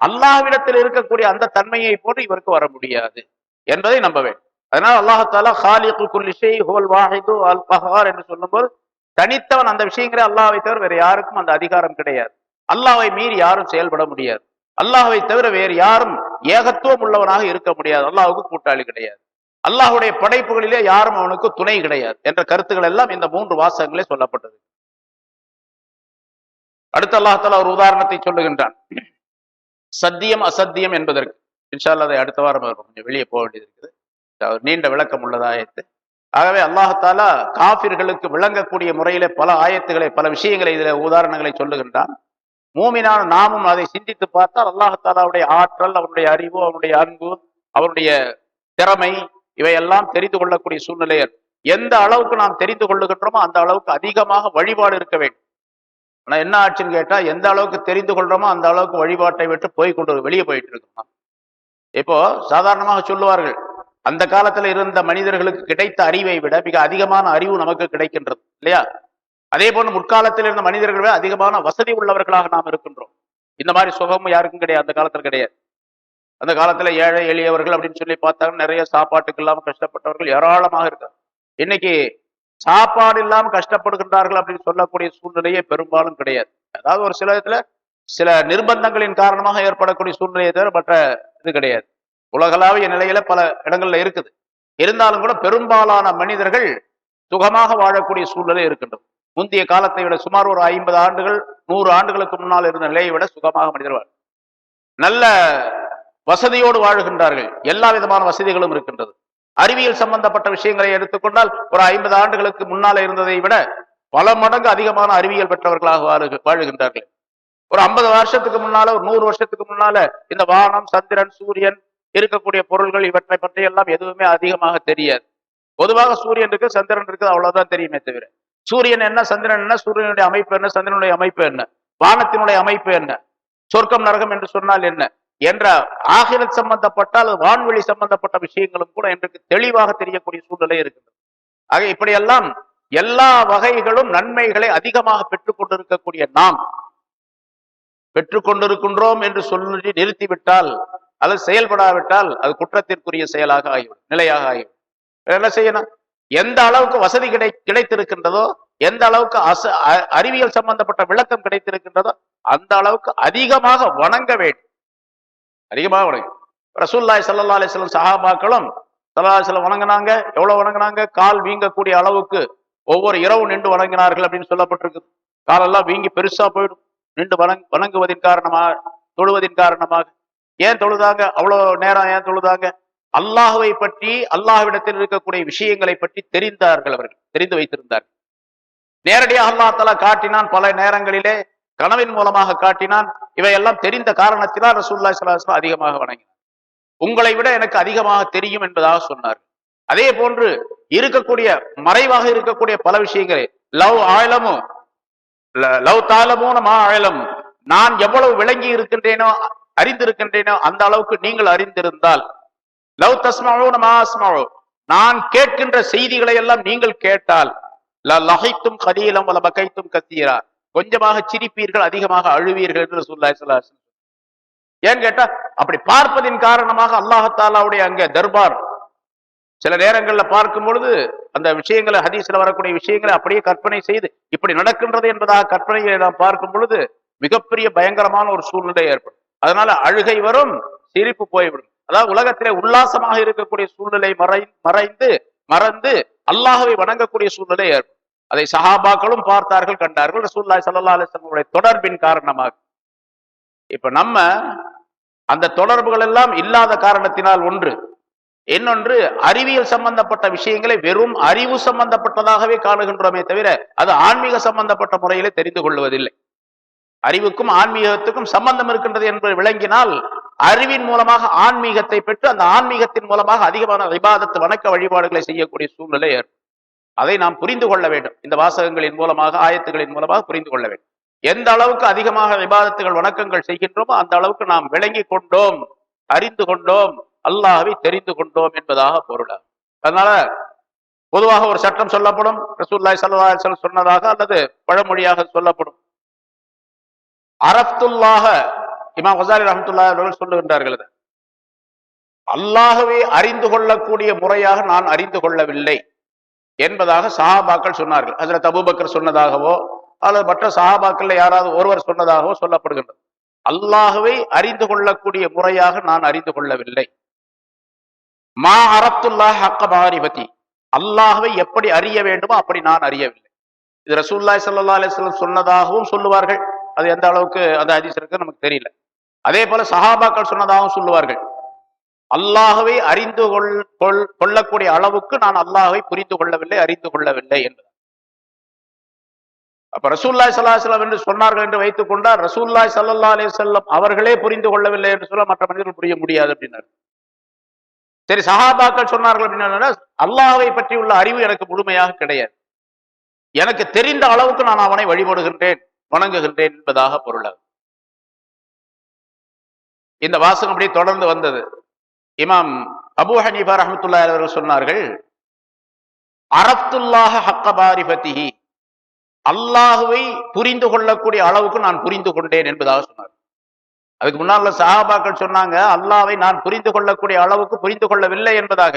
அல்லாஹ்விடத்தில் இருக்கக்கூடிய அந்த தன்மையை போன்று இவருக்கு வர முடியாது என்பதை நம்ப வேண்டும். அதனால அல்லாஹ் தஆலா காலிகு குல்லி ஷை ஹுவல் வாஹிது அல் கஹார் என்று சொல்லும்போது, தனித்தவன் அந்த விஷயங்களே அல்லாஹ்வை தவிர வேற யாருக்கும் அந்த அதிகாரம் கிடையாது. அல்லாஹ்வை மீறி யாரும் செயல்பட முடியாது. அல்லாஹ்வை தவிர வேறு யாரும் ஏகத்துவம் உள்ளவனாக இருக்க முடியாது. அல்லாஹ்வுக்கு கூட்டாளி கிடையாது. அல்லாஹ்வுடைய படைப்புகளிலே யாரும் அவனுக்கு துணை கிடையாது என்ற கருத்துக்கள் எல்லாம் இந்த 3 வாசகங்களே சொல்லப்பட்டது. அடுத்து அல்லாஹ் தஆலா ஒரு உதாரணத்தை சொல்லுகின்றான், சத்தியம் அசத்தியம் என்பதற்கு. இன்ஷா அல்லாஹ் அதை அடுத்த வாரம் கொஞ்சம் வெளியே போக வேண்டியது இருக்குது, நீண்ட விளக்கம் உள்ளது ஆயத்து. ஆகவே அல்லாஹ் தஆலா காஃபிர்களுக்கு விளங்கக்கூடிய முறையிலே பல ஆயத்துக்களை, பல விஷயங்களை, இதில் உதாரணங்களை சொல்லுகின்றான். மூமினான நாமும் அதை சிந்தித்து பார்த்தால் அல்லாஹ் தஆலாவுடைய ஆற்றல், அவனுடைய அறிவு, அவனுடைய அன்பு, அவனுடைய திறமை, இவையெல்லாம் தெரிந்து கொள்ளக்கூடிய சூழ்நிலையில் எந்த அளவுக்கு நாம் தெரிந்து கொள்ளுகின்றோமோ அந்த அளவுக்கு அதிகமாக வழிபாடு இருக்க வேண்டும். ஆனா என்ன ஆச்சுன்னு கேட்டா, எந்த அளவுக்கு தெரிந்து கொள்றோமோ அந்த அளவுக்கு வழிபாட்டை விட்டு வெளியே போயிட்டு இருக்கோம். இப்போ சாதாரணமாக சொல்லுவார்கள், அந்த காலத்துல இருந்த மனிதர்களுக்கு கிடைத்த அறிவை விட மிக அதிகமான அறிவு நமக்கு கிடைக்கின்றது இல்லையா? அதே போன்று முற்காலத்தில் இருந்த மனிதர்களை விட அதிகமான வசதி உள்ளவர்களாக நாம் இருக்கின்றோம். இந்த மாதிரி சுகமும் யாருக்கும் கிடையாது, அந்த காலத்துல கிடையாது. அந்த காலத்துல ஏழை எளியவர்கள் அப்படின்னு சொல்லி பார்த்தாங்க, நிறைய சாப்பாட்டுக்கு இல்லாம கஷ்டப்பட்டவர்கள் ஏராளமாக இருக்காங்க. இன்னைக்கு சாப்பாடு இல்லாம கஷ்டப்படுகின்றார்கள் அப்படின்னு சொல்லக்கூடிய சூழ்நிலையே பெரும்பாலும் கிடையாது. அதாவது ஒரு சில இடத்துல சில நிர்பந்தங்களின் காரணமாக ஏற்படக்கூடிய சூழ்நிலையை தவிர மற்ற இது கிடையாது. உலகளாவிய நிலையில பல இடங்கள்ல இருக்குது. இருந்தாலும் கூட பெரும்பாலான மனிதர்கள் சுகமாக வாழக்கூடிய சூழ்நிலை இருக்கின்றது. முந்தைய காலத்தை விட சுமார் ஒரு 50 ஆண்டுகள் 100 ஆண்டுகளுக்கு முன்னால் இருந்த நிலையை விட சுகமாக மனிதர்கள் நல்ல வசதியோடு வாழுகின்றார்கள். எல்லா விதமான வசதிகளும் இருக்கின்றது. அறிவியல் சம்பந்தப்பட்ட விஷயங்களை எடுத்துக்கொண்டால் ஒரு 50 ஆண்டுகளுக்கு முன்னால இருந்ததை விட பல மடங்கு அதிகமான அறிவியல் பெற்றவர்களாக வாழுகின்றார்கள். ஒரு 50 வருஷத்துக்கு முன்னால, ஒரு 100 வருஷத்துக்கு முன்னால இந்த வானம், சந்திரன், சூரியன், இருக்கக்கூடிய பொருள்கள் இவற்றை பற்றி எல்லாம் எதுவுமே அதிகமாக தெரியாது. பொதுவாக சூரியன் இருக்கு, சந்திரன் இருக்கு, அவ்வளவுதான் தெரியுமே தவிர சூரியன் என்ன, சந்திரன் என்ன, சூரியனுடைய அமைப்பு என்ன, சந்திரனுடைய அமைப்பு என்ன, வானத்தினுடைய அமைப்பு என்ன, சொர்க்கம் நரகம் என்று சொன்னால் என்ன என்ற ஆகிரத் சம்பந்தப்பட்டால் வான்வெளி சம்பந்தப்பட்ட விஷயங்களும் கூட இன்றைக்கு தெளிவாக தெரியக்கூடிய சூழ்நிலை இருக்கின்றது. ஆக இப்படியெல்லாம் எல்லா வகைகளும் நன்மைகளை அதிகமாக பெற்றுக் கொண்டிருக்கக்கூடிய நாம் பெற்றுக் கொண்டிருக்கின்றோம் என்று சொல்லி நிறுத்திவிட்டால் அது செயல்படாவிட்டால் அது குற்றத்திற்குரிய செயலாக ஆகிவிடும், நிலையாக ஆகிவிடும். என்ன செய்யணும்? எந்த அளவுக்கு வசதி கிடைத்திருக்கின்றதோ, எந்த அளவுக்கு அறிவியல் சம்பந்தப்பட்ட விளக்கம் கிடைத்திருக்கின்றதோ அந்த அளவுக்கு அதிகமாக வணங்க வேண்டும். அதிகமாக வணங்க. ரசூலுல்லாஹி ஸல்லல்லாஹு அலைஹி வஸல்லம் சஹாபாக்களும் ஸல்லல்லாஹு அலைஹி வஸல்லம் வணங்கினாங்க. எவ்வளவு வணங்கினாங்க? கால் வீங்கக்கூடிய அளவுக்கு ஒவ்வொரு இரவு நின்று வணங்கினார்கள் அப்படின்னு சொல்லப்பட்டிருக்கு. காலெல்லாம் வீங்கி பெருசா போயிடும் நின்று வணங்குவதின் காரணமாக, தொழுவதின் காரணமாக. ஏன் தொழுதாங்க? அவ்வளவு நேரம் ஏன் தொழுதாங்க? அல்லாஹுவை பற்றி, அல்லாஹ்விடத்தில் இருக்கக்கூடிய விஷயங்களை பற்றி தெரிந்தார்கள், அவர்கள் தெரிந்து வைத்திருந்தார்கள். நேரடியாக அல்லாஹ் தஆலா காட்டினான், பல நேரங்களிலே கனவின் மூலமாக காட்டினான். இவையெல்லாம் தெரிந்த காரணத்தினால் ரசூலுல்லாஹி ஸல்லல்லாஹு அலைஹி வஸல்லம் அதிகமாக வணங்கினார். உங்களை விட எனக்கு அதிகமாக தெரியும் என்பதாக சொன்னார். அதே போன்று இருக்கக்கூடிய மறைவாக இருக்கக்கூடிய பல விஷயங்களை லவ் தாலமூன மா அலமு, நான் எவ்வளவு விளங்கி இருக்கின்றேனோ, அறிந்திருக்கின்றேனோ அந்த அளவுக்கு நீங்கள் அறிந்திருந்தால், லவ் தஸ்மஊன மா அஸ்மஊ, நான் கேட்கின்ற செய்திகளை எல்லாம் நீங்கள் கேட்டால், லஹைத்தும் கலீலம் வல பகைத்தும் கத்தீரா, கொஞ்சமாக சிரிப்பீர்கள், அதிகமாக அழுவீர்கள் என்று ரசூலுல்லாஹி ஸல்லல்லாஹு அலைஹி வஸல்லம். ஏன் கேட்டா, அப்படி பார்ப்பதின் காரணமாக அல்லாஹ் தஆலாவுடைய அங்கே தர்பார் சில நேரங்கள்ல பார்க்கும் பொழுது அந்த விஷயங்களை, ஹதீஸ்ல வரக்கூடிய விஷயங்களை அப்படியே கற்பனை செய்து இப்படி நடக்கின்றது என்பதாக கற்பனையை நாம் பார்க்கும் பொழுது மிகப்பெரிய பயங்கரமான ஒரு சூழ்நிலை ஏற்படும். அதனால அழுகை வரும், சிரிப்பு போய்விடும். அதாவது உலகத்திலே உல்லாசமாக இருக்கக்கூடிய சூழ்நிலை மறந்து அல்லாஹ்வை வணங்கக்கூடிய சூழ்நிலை ஏற்படும். அதை சஹாபாக்களும் பார்த்தார்கள், கண்டார்கள். ரசூலுல்லாஹி ஸல்லல்லாஹு அலைஹி வஸல்லம் தொடர்பின் காரணமாக இப்ப நம்ம அந்த தொடர்புகள் எல்லாம் இல்லாத காரணத்தினால் ஒன்று, இன்னொன்று அறிவியல் சம்பந்தப்பட்ட விஷயங்களை வெறும் அறிவு சம்பந்தப்பட்டதாகவே காணுகின்றோமே தவிர அது ஆன்மீக சம்பந்தப்பட்ட முறையிலே தெரிந்து கொள்வதில்லை. அறிவுக்கும் ஆன்மீகத்துக்கும் சம்பந்தம் இருக்கின்றது என்பது விளங்கினால் அறிவின் மூலமாக ஆன்மீகத்தை பெற்று அந்த ஆன்மீகத்தின் மூலமாக அதிகமான இபாதத் வணக்க வழிபாடுகளை செய்யக்கூடிய சூழ்நிலை ஏற்படும். அதை நாம் புரிந்து கொள்ள வேண்டும். இந்த வாசகங்களின் மூலமாக, ஆயத்துகளின் மூலமாக புரிந்து கொள்ள வேண்டும். எந்த அளவுக்கு அதிகமாக இபாதத்துகள் வணக்கங்கள் செய்கின்றோமோ அந்த அளவுக்கு நாம் விளங்கி கொண்டோம், அறிந்து கொண்டோம், அல்லாஹ்வை தெரிந்து கொண்டோம் என்பதாக பொருளாகும். அதனால பொதுவாக ஒரு சட்டம் சொல்லப்படும், ரசூலுல்லாஹி ஸல்லல்லாஹு அலைஹி வஸல்லம் சொன்னதாக அல்லது பழமொழியாக சொல்லப்படும். அரஃப்துல்லாஹ, இமாம் கஸாலி ரஹ்மத்துல்லாஹி அவர்கள் சொல்லுகின்றார்கள், அல்லாஹ்வை அறிந்து கொள்ளக்கூடிய முறையாக நான் அறிந்து கொள்ளவில்லை என்பதாக சஹாபாக்கள் சொன்னார்கள். ஹஜ்ரத் அபூபக்கர் சொன்னதாகவோ அல்லது மற்ற சஹாபாக்கள் யாராவது ஒருவர் சொன்னதாகவோ சொல்லப்படுகின்றது. அல்லாஹ்வை அறிந்து கொள்ளக்கூடிய முறையாக நான் அறிந்து கொள்ளவில்லை. மா அரஃப்துல்லாஹ் ஹக்க மாரிஃபதி, அல்லாஹ்வை எப்படி அறிய வேண்டுமோ அப்படி நான் அறியவில்லை. இது ரசூலுல்லாஹி ஸல்லல்லாஹு அலைஹி வஸல்லம் சொன்னதாகவும் சொல்லுவார்கள். அது எந்த அளவுக்கு அந்த ஹதீஸ் இருக்கு நமக்கு தெரியல. அதே போல சஹாபாக்கள் சொன்னதாகவும் சொல்லுவார்கள். அல்லாஹ்வை அறிந்து கொள்ளக்கூடிய அளவுக்கு நான் அல்லாஹ்வை புரிந்து கொள்ளவில்லை, அறிந்து கொள்ளவில்லை என்பது. அப்ப ரசூலுல்லாஹி ஸல்லல்லாஹு அலைஹி வஸல்லம் என்று சொன்னார்கள் என்று வைத்துக் கொண்டால் ரசூலுல்லாஹி ஸல்லல்லாஹு அலைஹி வஸல்லம் அவர்களே புரிந்து கொள்ளவில்லை என்று சொல்ல மற்ற மனிதர்கள் புரிய முடியாது அப்படின்னாரு. சரி, சஹாபாக்கள் சொன்னார்கள் அப்படின்னா அல்லாஹ்வை பற்றி உள்ள அறிவு எனக்கு முழுமையாக கிடையாது, எனக்கு தெரிந்த அளவுக்கு நான் அவனை வழிபடுகின்றேன், வணங்குகின்றேன் என்பதாக பொருளாகும். இந்த வாசகம் அப்படியே தொடர்ந்து வந்தது. இமாம் அபூ ஹனீஃபா ரஹ்மத்துல்லாஹி அலைஹி அவர்கள் சொன்னார்கள், அரஃப்துல்லாஹ ஹக்க மாரிஃபதிஹி, அல்லாஹ்வை புரிந்து கொள்ளக்கூடிய அளவுக்கு நான் புரிந்து கொண்டேன் என்பதாக சொன்னார். அதுக்கு முன்னால் சஹாபாக்கள் சொன்னாங்க, அல்லாஹ்வை நான் புரிந்து கொள்ளக்கூடிய அளவுக்கு புரிந்து கொள்ளவில்லை என்பதாக.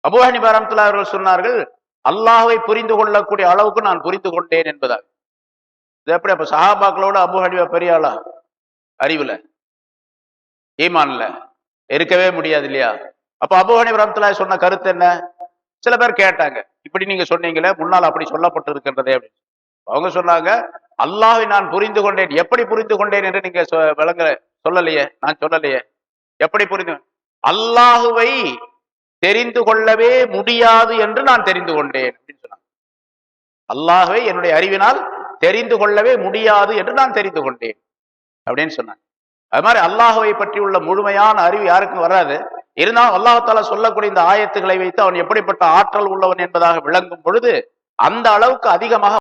அபூ ஹனீஃபா ரஹ்மத்துல்லாஹி அவர்கள் சொன்னார்கள், அல்லாஹ்வை புரிந்து கொள்ளக்கூடிய அளவுக்கு நான் புரிந்து கொண்டேன் என்பதாக. இது எப்படி? அப்ப சஹாபாக்களோட அபூ ஹனீஃபா பெரிய ஆளா? அறிவுல, ஈமான்ல இருக்கவே முடியாது இல்லையா? அப்ப அபூ ஹனீஃபா ரஹ்மத்துல்லாஹி சொன்ன கருத்து என்ன? சில பேர் கேட்டாங்க, இப்படி நீங்க சொன்னீங்களே, முன்னால் அப்படி சொல்லப்பட்டு இருக்கின்றதே அப்படின்னு. அவங்க சொன்னாங்க, அல்லாஹ்வை நான் புரிந்து கொண்டேன். எப்படி புரிந்து கொண்டேன் என்று நீங்க சொல்லலையே, நான் சொல்லலையே. எப்படி புரிந்து? அல்லாஹ்வை தெரிந்து கொள்ளவே முடியாது என்று நான் தெரிந்து கொண்டேன் அப்படின்னு சொன்னாங்க. அல்லாஹ்வை என்னுடைய அறிவினால் தெரிந்து கொள்ளவே முடியாது என்று நான் தெரிந்து கொண்டேன் அப்படின்னு சொன்னாங்க. அது மாதிரி அல்லாஹுவை பற்றி உள்ள முழுமையான அறிவு யாருக்கும் வராது. இருந்தாலும் அல்லாஹால சொல்லக்கூடிய இந்த ஆயத்துக்களை வைத்து அவன் எப்படிப்பட்ட ஆற்றல் உள்ளவன் என்பதாக விளங்கும் பொழுது அந்த அளவுக்கு அதிகமாக